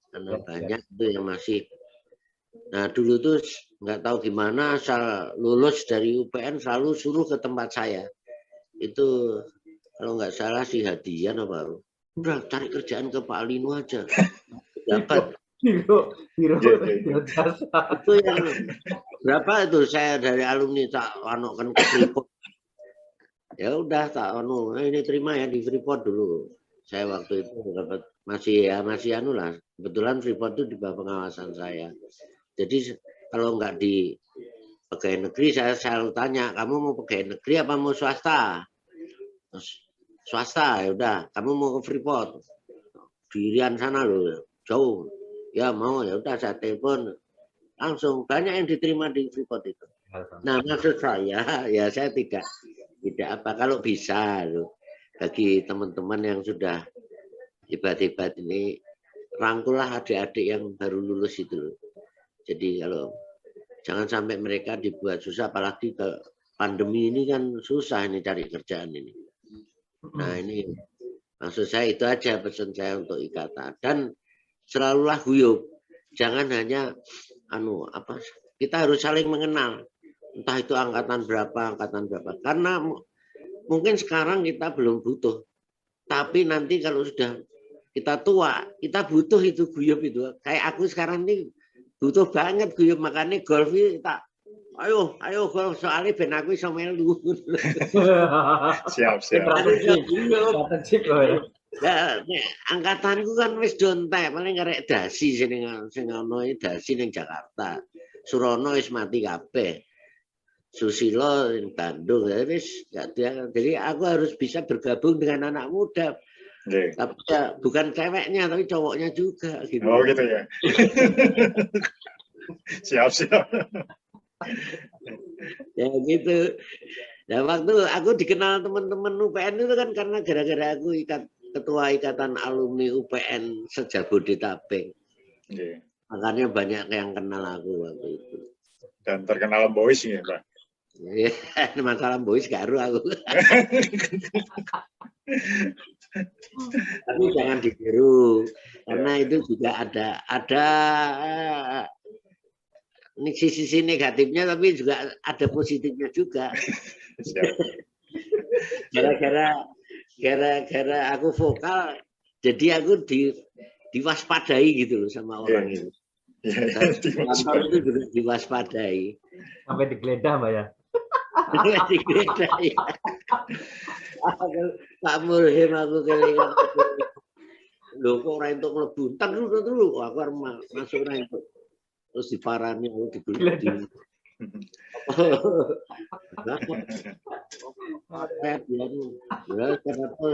Speaker 1: karena banyak itu yang masih. Nah dulu tuh nggak tahu gimana asal lulus dari UPN selalu suruh ke tempat saya. Itu kalau nggak salah si Hadian apa, udah cari kerjaan ke Pak Alino aja dapat. Itu yang berapa itu saya dari alumni tak kan ke Freeport. Ya udah tak ini terima ya di Freeport dulu. Saya waktu itu dapat masih anu lah. Kebetulan Freeport itu di bawah pengawasan saya. Jadi kalau nggak di pegawai negeri saya selalu tanya, kamu mau pegawai negeri apa mau swasta? Swasta ya udah, kamu mau ke Freeport. Dirian sana loh, jauh. Ya mau ya udah saya telepon langsung banyak yang diterima di Freeport itu. Nah maksud saya ya saya tidak apa kalau bisa loh bagi teman-teman yang sudah hebat-hebat ini rangkullah adik-adik yang baru lulus itu loh. Jadi kalau jangan sampai mereka dibuat susah, apalagi ke pandemi ini kan susah ini cari kerjaan ini. Nah ini maksud saya itu aja pesan saya untuk IKATA dan selalulah guyup, jangan hanya kita harus saling mengenal. Entah itu angkatan berapa, karena mungkin sekarang kita belum butuh, tapi nanti kalau sudah kita tua, kita butuh itu guyup itu. Kayak aku sekarang ini butuh banget guyup, makanya golf itu tak, ayo golf soalnya ben aku iso melu.
Speaker 2: Siap.
Speaker 1: Ya, angkatanku kan wis dontek, paling karek dasi sing ono dasi ning Jakarta. Surono wis mati kabeh. Susilo di Bandung, jadi aku harus bisa bergabung dengan anak muda. Tapi ya bukan ceweknya, tapi cowoknya juga. Gitu.
Speaker 2: Oh gitu ya. Siap.
Speaker 1: Ya gitu. Nah waktu aku dikenal teman-teman UPN itu kan karena gara-gara aku ketua ikatan alumni UPN sejabodetabek. Makanya banyak yang kenal aku waktu itu.
Speaker 2: Dan terkenal boys ya, Pak.
Speaker 1: Ya, masalah boys garu aku. Tapi jangan ditiru karena itu juga ada ini sisi negatifnya tapi juga ada positifnya juga.
Speaker 2: Siap.
Speaker 1: Gara-gara aku vokal, jadi aku diwaspadai gitu loh sama orang itu. Kantor itu juga diwaspadai.
Speaker 3: Sampai digeledah, Mbak ya.
Speaker 1: Digeledah ya. Pak Mulhim aku kelingan. Loh kok orang itu mlebu. Entar dulu aku harus masuk orang itu. Terus diparani aku digeledah.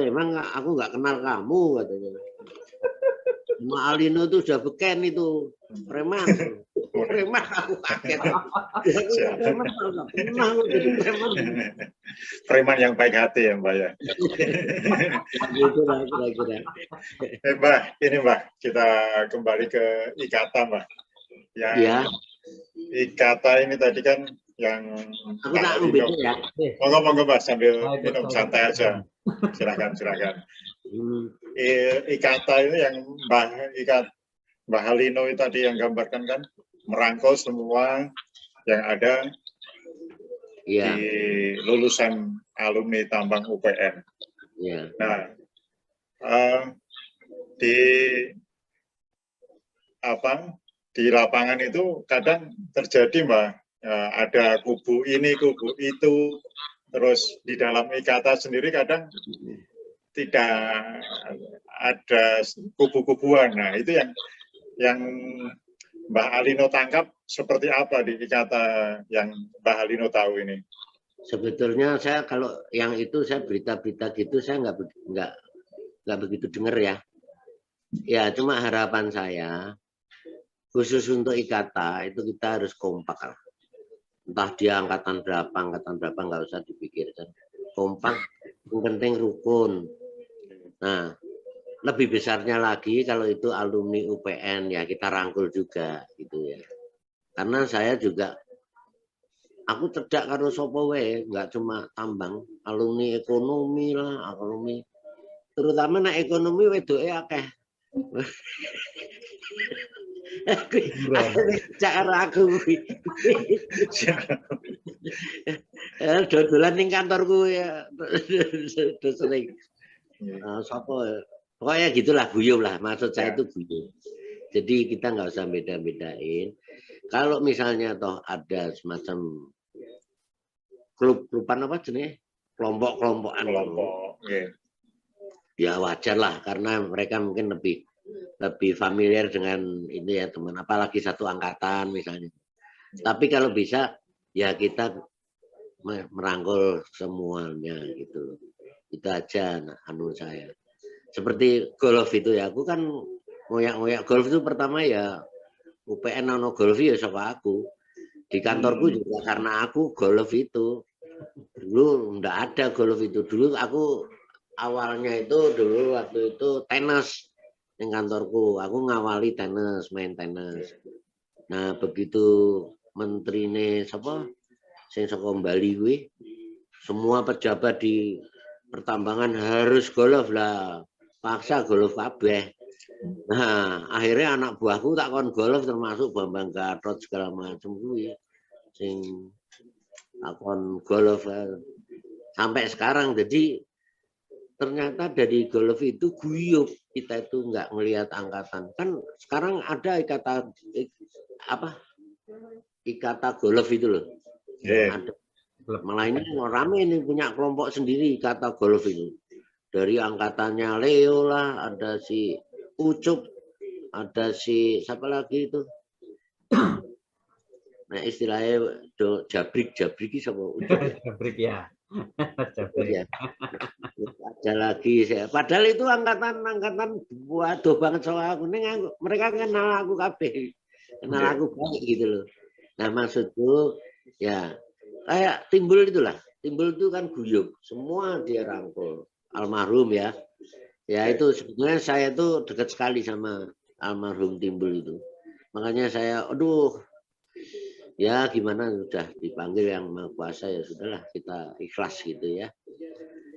Speaker 1: Emang aku nggak kenal kamu katanya. Ma Alino itu sudah beken itu preman aku kaget.
Speaker 2: Preman yang baik hati ya Mbak ya.
Speaker 1: Gitu lah kira-kira.
Speaker 2: Mbak, ini Mbak, kita kembali ke Ikata Mbak. Yang
Speaker 1: Ya.
Speaker 2: Ikata ini tadi kan yang
Speaker 1: Aku tak ambil ya.
Speaker 2: Monggo Mbak sambil minum santai aja. Silakan. Ikata ini yang Mbak Halino tadi yang gambarkan kan merangkul semua yang ada
Speaker 1: Ya.
Speaker 2: di lulusan alumni tambang UPN.
Speaker 1: Ya.
Speaker 2: Nah, di lapangan itu kadang terjadi Mbak, ada kubu ini, kubu itu, terus di dalam Ikata sendiri kadang tidak ada kubu-kubuan. Nah, itu yang Mbak Halino tangkap seperti apa di Ikata yang Mbak Halino tahu ini?
Speaker 1: Sebetulnya saya kalau yang itu saya berita-berita gitu saya nggak begitu dengar ya. Ya cuma harapan saya khusus untuk Ikata itu kita harus kompak lah. Entah dia angkatan berapa nggak usah dipikirkan. Kompak, yang penting rukun. Nah, lebih besarnya lagi kalau itu alumni UPN ya kita rangkul juga gitu ya. Karena saya juga aku cedak karo sapa wae, nggak cuma tambang, alumni ekonomi lah, alumni terutama nek ekonomi wedoke akeh. Cara aku dodolan ning kantorku ya sering. Sapa pokoknya gitulah guyu lah, maksud saya itu guyu. Jadi kita nggak usah beda-bedain. Kalau misalnya toh ada semacam klub-kluban apa jenis kelompok-kelompokan, ya wajar lah karena mereka mungkin lebih familiar dengan ini ya teman, apalagi satu angkatan misalnya. Tapi kalau bisa ya kita merangkul semuanya gitu. Itu aja anu saya. Seperti golf itu ya, aku kan ngoyak-ngoyak golf itu pertama ya UPN ono golf ya sama aku. Di kantorku juga karena aku golf itu. Dulu enggak ada golf itu. Dulu aku awalnya itu waktu itu tenis di kantorku. Aku ngawali tenis, main tenis. Nah, begitu menterine siapa? Sing saka Bali kuwi semua pejabat di pertambangan harus golf lah. Paksa golf kabeh. Nah, akhirnya anak buahku tak kon golf termasuk Bambang Gatot segala macam kuwi. Sing takon golf sampai sekarang. Jadi ternyata dari golf itu guyup, kita itu nggak ngelihat angkatan. Kan sekarang ada ikata golf itu loh. Ada. Malah ini rame ini punya kelompok sendiri ikata golf itu. Dari angkatannya Leo lah, ada si Ucup, ada si siapa lagi itu. Nah istilahnya jabrik siapa Ucup.
Speaker 3: Jabrik ya.
Speaker 1: Ya. Ada lagi saya. Padahal itu angkatan waduh banget soal aku. Mereka kenal aku kabeh. Kenal aku baik gitu loh. Nah maksudku ya kayak Timbul itulah. Timbul itu kan guyup. Semua dia rangkul. Almarhum ya. Ya itu sebetulnya saya tuh dekat sekali sama almarhum Timbul itu. Makanya saya aduh ya gimana sudah dipanggil yang Maha Kuasa ya sudahlah kita ikhlas gitu ya.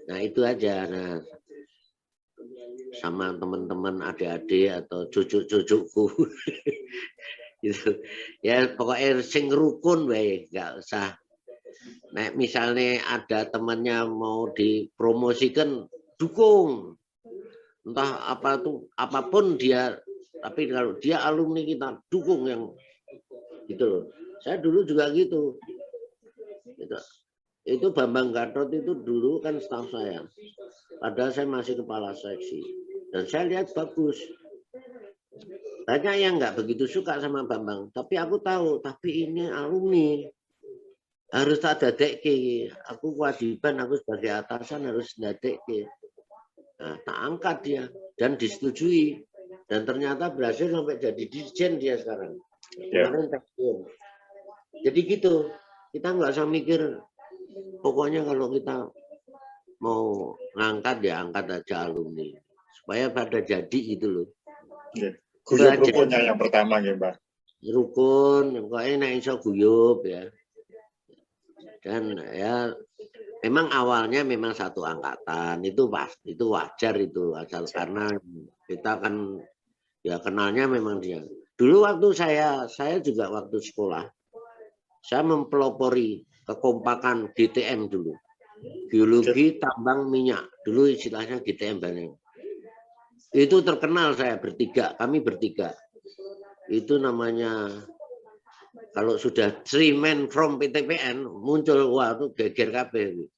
Speaker 1: Nah itu aja. Nah sama teman-teman adik-adik atau cucu-cucuku gitu. Ya pokoknya sing rukun wae, nggak usah. Nah, misalnya ada temannya mau dipromosikan, dukung. Entah apa tuh, apapun dia, tapi kalau dia alumni kita dukung yang gitu loh. Saya dulu juga gitu. Gitu. Itu Bambang Gatot itu dulu kan staf saya. Padahal saya masih kepala seksi. Dan saya lihat bagus. Banyak yang nggak begitu suka sama Bambang. Tapi aku tahu, tapi ini alumni. Harus tak dadekke. Aku kewajiban, aku sebagai atasan harus dadekke. Nah, tak angkat dia. Dan disetujui. Dan ternyata berhasil sampai jadi dirjen dia sekarang. Kemarin pensiun. Jadi gitu. Kita nggak usah mikir. Pokoknya kalau kita mau ngangkat ya angkat aja alumni. Supaya pada jadi gitu loh.
Speaker 2: Guyub rukunnya yang pertama ya Mbak.
Speaker 1: Rukun, pokoknya nek iso guyub ya. Dan ya memang awalnya memang satu angkatan itu wajar itu asal karena kita kan ya kenalnya memang dia. Dulu waktu saya juga waktu sekolah saya mempelopori kekompakan GTM dulu. Geologi tambang minyak. Dulu istilahnya GTM banyak. Itu terkenal saya bertiga, kami bertiga. Itu namanya kalau sudah 3 men from PTPN muncul, wah itu geger kabeh.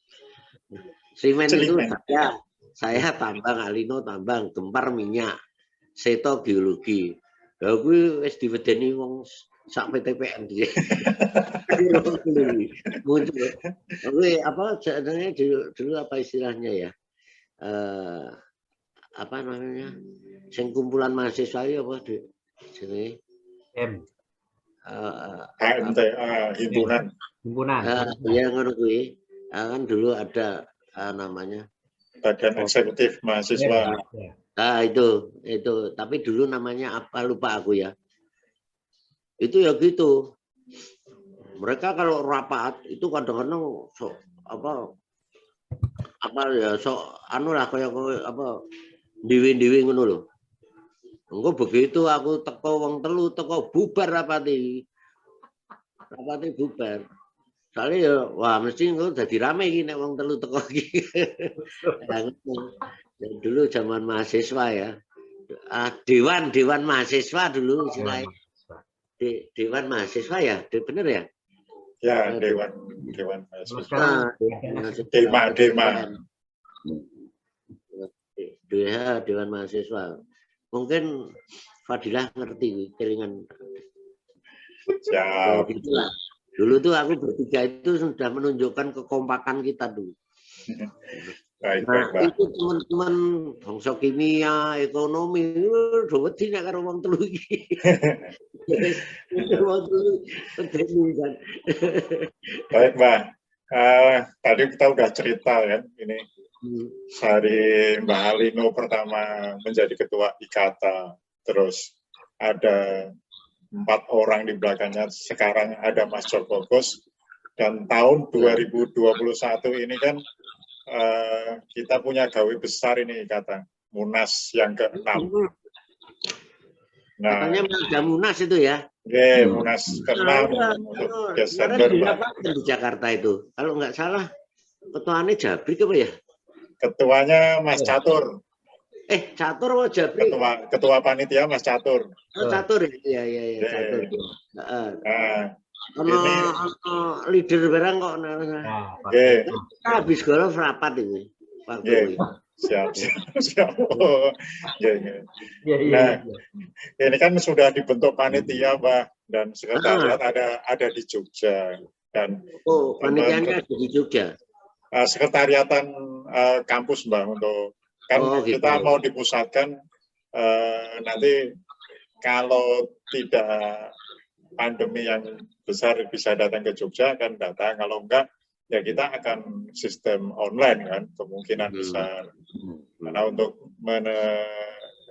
Speaker 1: 3 men itu saya tambang, Alino tambang, Gempar minyak, Seto geologi. Lah kuwi wis diwedeni wong sak PTPN dia. Muncul. Oke, apa sebenarnya dulu apa istilahnya ya? Apa namanya? Sing kumpulan mahasiswa ya apa jenenge?
Speaker 2: Himpunan.
Speaker 1: Ya ngono kuwi. Kan dulu ada namanya
Speaker 2: Badan Eksekutif Mahasiswa.
Speaker 1: Nah, itu. Tapi dulu namanya apa lupa aku ya. Itu ya gitu. Mereka kalau rapat itu kadang-kadang apa ya anu lah kayak apa dewi ngono lho. Engko begitu aku teko wong telu teko bubar rapati bubar. Soalnya ya wah mesti engko dadi rame iki nek wong telu teko iki. Dulu zaman mahasiswa ya. Dewan mahasiswa dulu istilahnya. Dewan mahasiswa ya, bener ya?
Speaker 2: Ya, Dewan mahasiswa. Dema.
Speaker 1: Dewan mahasiswa. Mungkin Fadilah ngerti kelingan.
Speaker 2: Siap.
Speaker 1: Dulu tuh aku bertiga itu sudah menunjukkan kekompakan kita dulu.
Speaker 2: Baik.
Speaker 1: Itu teman-teman bangsa kimia, ekonomi, dawet nek karo wong telu iki.
Speaker 2: Baik, Mbak. Tadi kita udah cerita kan, ini dari Mbak Alino pertama menjadi ketua IKATA, terus ada 4 orang di belakangnya, sekarang ada Mas Joko Bos, dan tahun 2021 ini kan kita punya gawe besar ini IKATA, Munas yang ke-6.
Speaker 1: Nah, katanya ada Munas itu ya?
Speaker 2: Oke, Munas ke-6 untuk Desember.
Speaker 1: Di Jakarta itu, kalau nggak salah ketuanya Jabrik apa ya?
Speaker 2: Ketuanya Mas Catur.
Speaker 1: Catur atau Jabrik?
Speaker 2: Ketua panitia Mas Catur.
Speaker 1: Catur ya. Catur.
Speaker 2: Ini
Speaker 1: leader barang kok. Habis golf rapat ini.
Speaker 2: Siap. Nah, ini kan sudah dibentuk panitia, Mbak, dan sekretariat ada di Jogja. Dan
Speaker 1: panitianya ada di Jogja.
Speaker 2: Sekretariatan kampus, Mbak, untuk kita mau dipusatkan nanti kalau tidak pandemi yang besar bisa datang ke Jogja kan datang, kalau enggak ya kita akan sistem online kan, kemungkinan besar karena untuk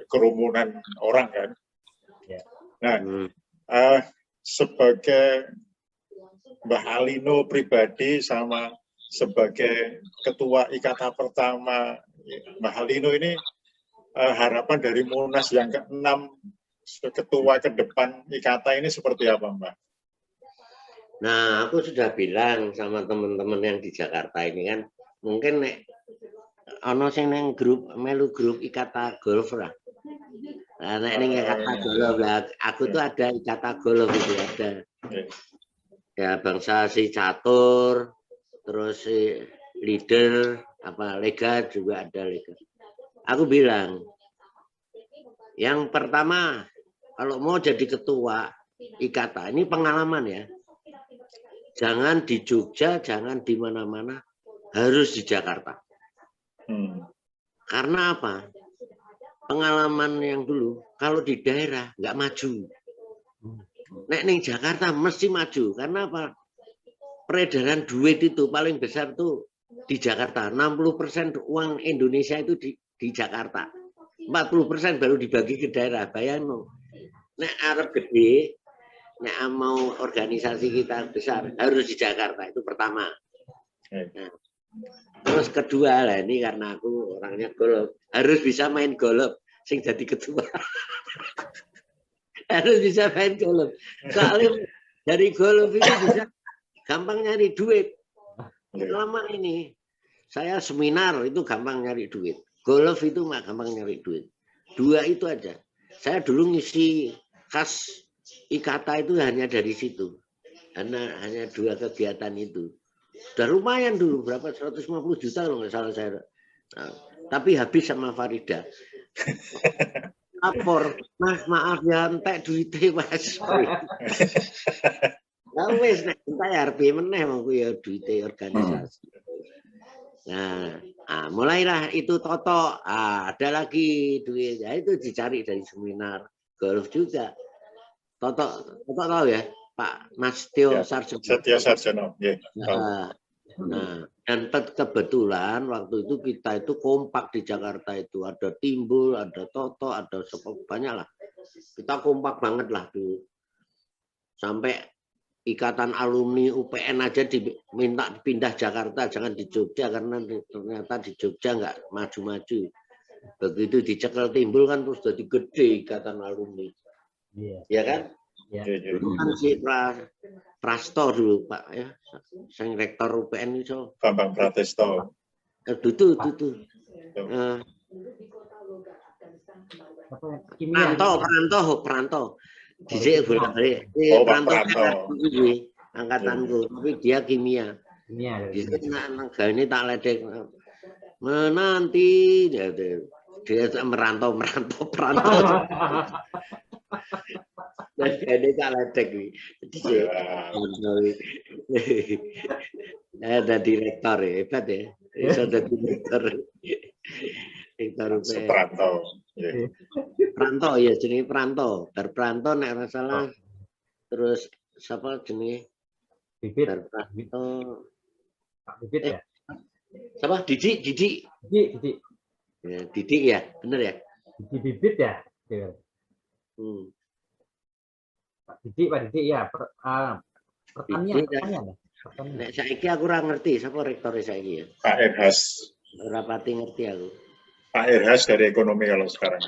Speaker 2: kerumunan orang kan. Nah, sebagai Mbah Alino pribadi sama sebagai ketua IKATA pertama, Mbah Alino ini harapan dari Munas yang ke-6 ketua ke depan IKATA ini seperti apa, Mbak?
Speaker 1: Nah, aku sudah bilang sama teman-teman yang di Jakarta ini kan, mungkin nek ono sing neng grup melu grup IKATA Golf lah. Nah, nek ning IKATA Golf lah, aku tuh ada IKATA Golf itu ada. Ya bangsa si catur, terus si leader, apa lega juga ada lega. Aku bilang, yang pertama kalau mau jadi ketua IKATA ini pengalaman ya. Jangan di Jogja, jangan di mana-mana, harus di Jakarta. Karena apa? Pengalaman yang dulu, kalau di daerah nggak maju. Nek ning Jakarta mesti maju. Karena apa? Peredaran duit itu paling besar tuh di Jakarta. 60% uang Indonesia itu di Jakarta. 40% baru dibagi ke daerah. Bayang nek arep gede, nek mau organisasi kita besar harus di Jakarta, itu pertama. Nah, terus kedua lah, ini karena aku orangnya golf, harus bisa main golf sing jadi ketua. Harus bisa main golf. Soalnya dari golf itu bisa gampang nyari duit. Lama ini saya seminar itu gampang nyari duit. Golf itu mah gampang nyari duit. Dua itu aja. Saya dulu ngisi khas IKATA itu hanya dari situ. Hanya dua kegiatan itu. Udah lumayan dulu, berapa 150 juta kalau nggak salah saya. Nah, tapi habis sama Farida. Lapor, Mas maaf ya entek duitnya Mas. Nah wes nek entek RP meneh monggo ya duitnya organisasi. Nah, mulailah itu Toto. Ada lagi duit. Ya, itu dicari dari seminar golf juga. Toto tahu ya, Pak Mas Tio Sarjono.
Speaker 2: Setio Sarjono.
Speaker 1: Nah, dan kebetulan waktu itu kita itu kompak di Jakarta itu, ada Timbul, ada Toto, ada banyak lah. Kita kompak banget lah dulu. Sampai ikatan alumni UPN aja diminta pindah Jakarta, jangan di Jogja karena ternyata di Jogja nggak maju-maju. Begitu dicekel Timbul kan terus jadi gede ikatan alumni. Ya kan? Dulu kan si Prasto dulu Pak ya, sang rektor UPN itu.
Speaker 2: Bambang Pratesto.
Speaker 1: Itu. Peranto. Dhisik bolak-balik. Peranto angkatanku, tapi dia kimia. Dhisik nang gawe tak ledek. Menanti dia merantau. Dan ini tak ledek dhisik. Ada direktor ya, hebat ya. Bisa ada direktor. Pranto ya jenenge Pranto. Bar Pranto nek ora salah. Terus siapa jenenge?
Speaker 3: Bibit.
Speaker 1: Bar Pranto.
Speaker 3: Pak Bibit ya?
Speaker 1: Siapa? Didik. Ya, Didik ya, bener ya?
Speaker 3: Didik Bibit ya? Pak Didik ya. Pertanian.
Speaker 1: Nek saiki aku ora ngerti sapa rektore saiki ya.
Speaker 2: Pak Erhas.
Speaker 1: Ora pati ngerti aku.
Speaker 2: Pak Erhas dari ekonomi kalau sekarang.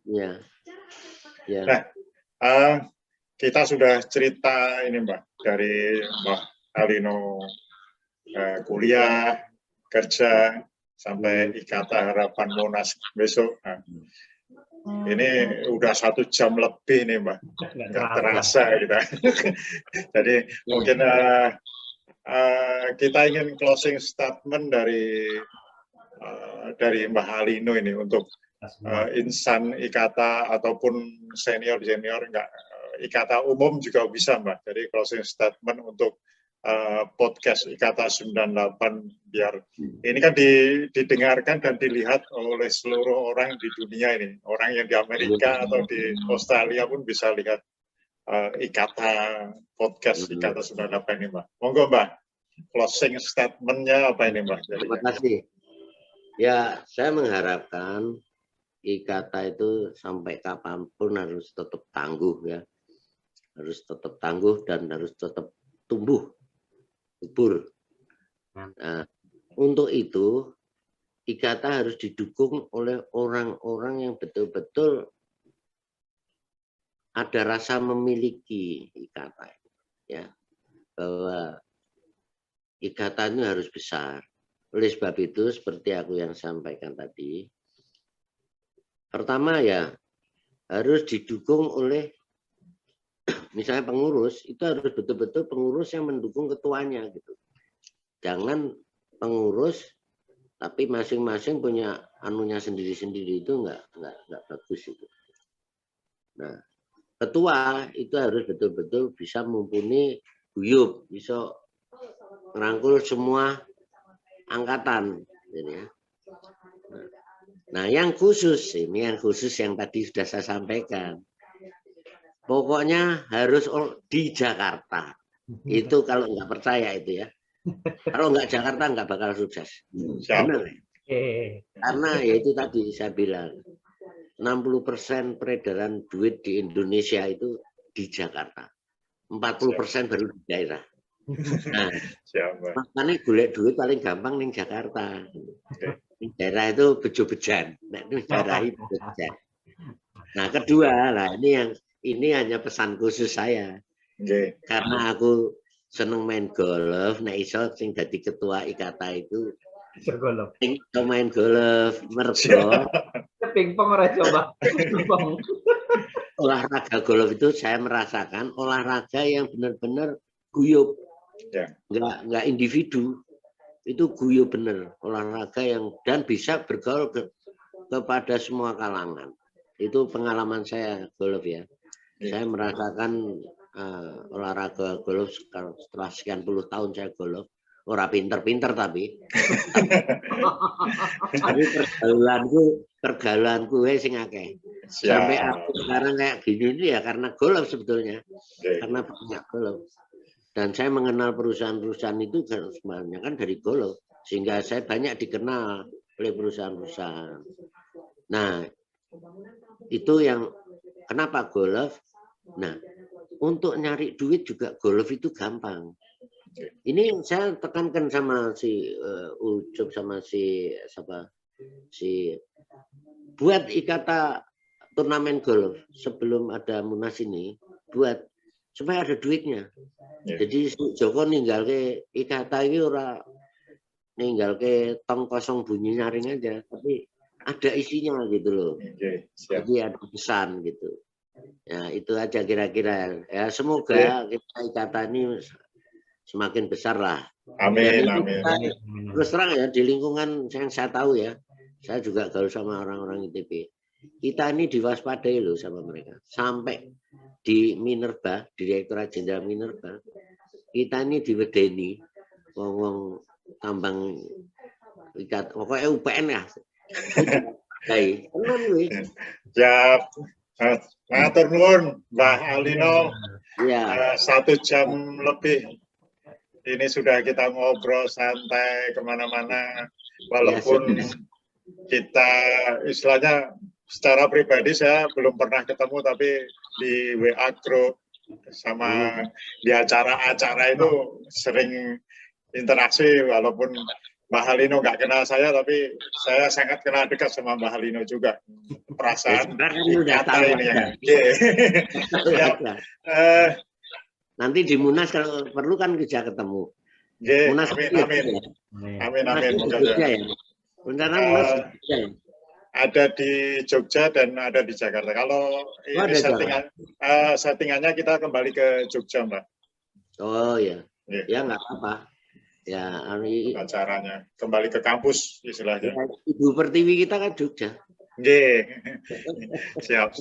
Speaker 1: Iya. Ya.
Speaker 2: Nah, kita sudah cerita ini Mbak, dari Mbak Alino kuliah, kerja, sampai IKATA Harapan Monas besok. Nah, ini udah 1 jam lebih nih Mbak, nggak terasa kita. Jadi mungkin kita ingin closing statement dari Mbak Alino ini untuk insan IKATA ataupun senior enggak, IKATA umum juga bisa Mbak. Jadi closing statement untuk podcast IKATA 98 biar ini kan didengarkan dan dilihat oleh seluruh orang di dunia ini. Orang yang di Amerika atau di Australia pun bisa lihat IKATA podcast IKATA 98 ini Mbak. Monggo Mbak, closing statement-nya apa ini Mbak?
Speaker 1: Terima kasih. Ya, saya mengharapkan IKATA itu sampai kapanpun harus tetap tangguh ya. Harus tetap tangguh dan harus tetap tumbuh, subur. Nah, untuk itu IKATA harus didukung oleh orang-orang yang betul-betul ada rasa memiliki ikatan, ya, bahwa ikatan itu harus besar. Oleh sebab itu, seperti aku yang sampaikan tadi, pertama ya harus didukung oleh, misalnya pengurus, itu harus betul-betul pengurus yang mendukung ketuanya gitu. Jangan pengurus tapi masing-masing punya anunya sendiri-sendiri, itu nggak bagus itu. Nah, ketua itu harus betul-betul bisa mumpuni guyub, bisa merangkul semua angkatan, gitu ya. Nah, yang khusus ini, yang khusus yang tadi sudah saya sampaikan, pokoknya harus di Jakarta. Itu kalau nggak percaya itu ya. Kalau nggak Jakarta nggak bakal sukses. Benar. Karena ya itu tadi saya bilang, 60% peredaran duit di Indonesia itu di Jakarta. 40% baru di daerah. Nah, makanya golek duit paling gampang di Jakarta. Di daerah itu bejo-bejan. Nah, itu daerah itu bejo-bejan. Nah, kedua lah, ini hanya pesan khusus saya. Karena aku seneng main golf, nah iso sing dadi ketua IKATA itu
Speaker 3: golf.
Speaker 1: Main golf, mergo
Speaker 3: Pingpong ora coba. Pingpong.
Speaker 1: Olahraga golf itu saya merasakan olahraga yang benar-benar guyub.
Speaker 2: Ya.
Speaker 1: Enggak individu. Itu guyub bener, olahraga yang dan bisa bergaul kepada semua kalangan. Itu pengalaman saya golf ya. Saya merasakan olahraga golf setelah sekian puluh tahun saya golf. Ora pinter-pinter tapi pergaulanku sing akeh. Sampai aku sekarang kayak gini ini ya karena golf sebetulnya. Karena banyak golf. Dan saya mengenal perusahaan-perusahaan itu sebenarnya kan dari golf. Sehingga saya banyak dikenal oleh perusahaan-perusahaan. Nah, itu yang kenapa golf? Nah, untuk nyari duit juga golf itu gampang. Ini saya tekankan sama si Ucup sama si buat IKATA turnamen golf sebelum ada Munas ini, buat supaya ada duitnya. Jadi Joko ninggal ke IKATA ini ora ninggal ke tong kosong bunyi nyaring aja, tapi ada isinya gitu loh. Jadi ada pesan gitu. Ya itu aja kira-kira. Ya semoga kita IKATA ini semakin besar lah.
Speaker 2: Amin,
Speaker 1: ya,
Speaker 2: amin.
Speaker 1: Terus terang ya di lingkungan yang saya tahu ya, saya juga gaul sama orang-orang ITB. Kita ini diwaspadai loh sama mereka. Sampai di Minerba, Direktorat Jenderal Minerba, kita ini diwedeni ngomong tambang ikat, pokoknya UPN ya. Baik, tenang nih.
Speaker 2: Siap. Matur nuwun Mbah Alino.
Speaker 1: Ya.
Speaker 2: 1 jam lebih. Ini sudah kita ngobrol santai kemana-mana. Walaupun kita istilahnya secara pribadi saya belum pernah ketemu, tapi di WA group sama di acara-acara itu sering interaksi. Walaupun Mbah Halino nggak kenal saya, tapi saya sangat kenal dekat sama Mbah Halino juga. Perasaan kata ini ya.
Speaker 1: Nanti di Munas kalau perlu kan bisa ketemu.
Speaker 2: Munas amin.
Speaker 1: Rencana Munas ya.
Speaker 2: Ada di Jogja dan ada di Jakarta. Kalau ini settingannya kita kembali ke Jogja, Mbak.
Speaker 1: Oh ya, ya nggak apa-apa. Ya,
Speaker 2: acaranya kembali ke kampus istilahnya.
Speaker 1: Ibu Pertiwi kita kan Jogja.
Speaker 2: Siap.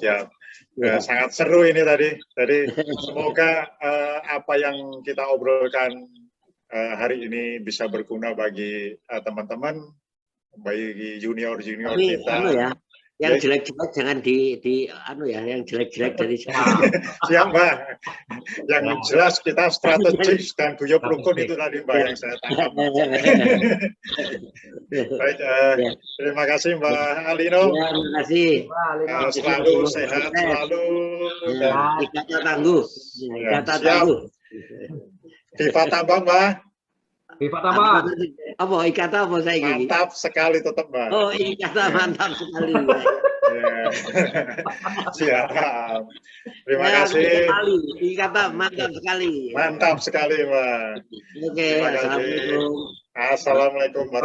Speaker 2: Sangat seru ini tadi. Jadi semoga apa yang kita obrolkan hari ini bisa berguna bagi teman-teman, bagi junior kita.
Speaker 1: Ya, yang jelek-jelek jangan yang jelek-jelek dari saya.
Speaker 2: Siap, Mbak. Yang jelas kita strategis dan guyub rukun itu tadi, Mbak, yang saya tangkap. Baik, terima kasih Mbak Alino.
Speaker 1: Terima kasih.
Speaker 2: Selalu sehat, selalu.
Speaker 1: IKATA tangguh.
Speaker 2: Siap. Viva Tambang, Mbak.
Speaker 3: Viva Tambang.
Speaker 1: Apa ikata apa saya gini?
Speaker 2: Mantap sekali tetap, Mbak.
Speaker 1: Oh, ikata mantap sekali.
Speaker 2: Ya. Siap. Terima
Speaker 1: Ya,
Speaker 2: kasih.
Speaker 1: sekali. Ikata mantap sekali.
Speaker 2: Mantap sekali, Mbak.
Speaker 1: Oke,
Speaker 2: Terima kasih.
Speaker 1: assalamualaikum.
Speaker 2: Assalamualaikum warahmatullahi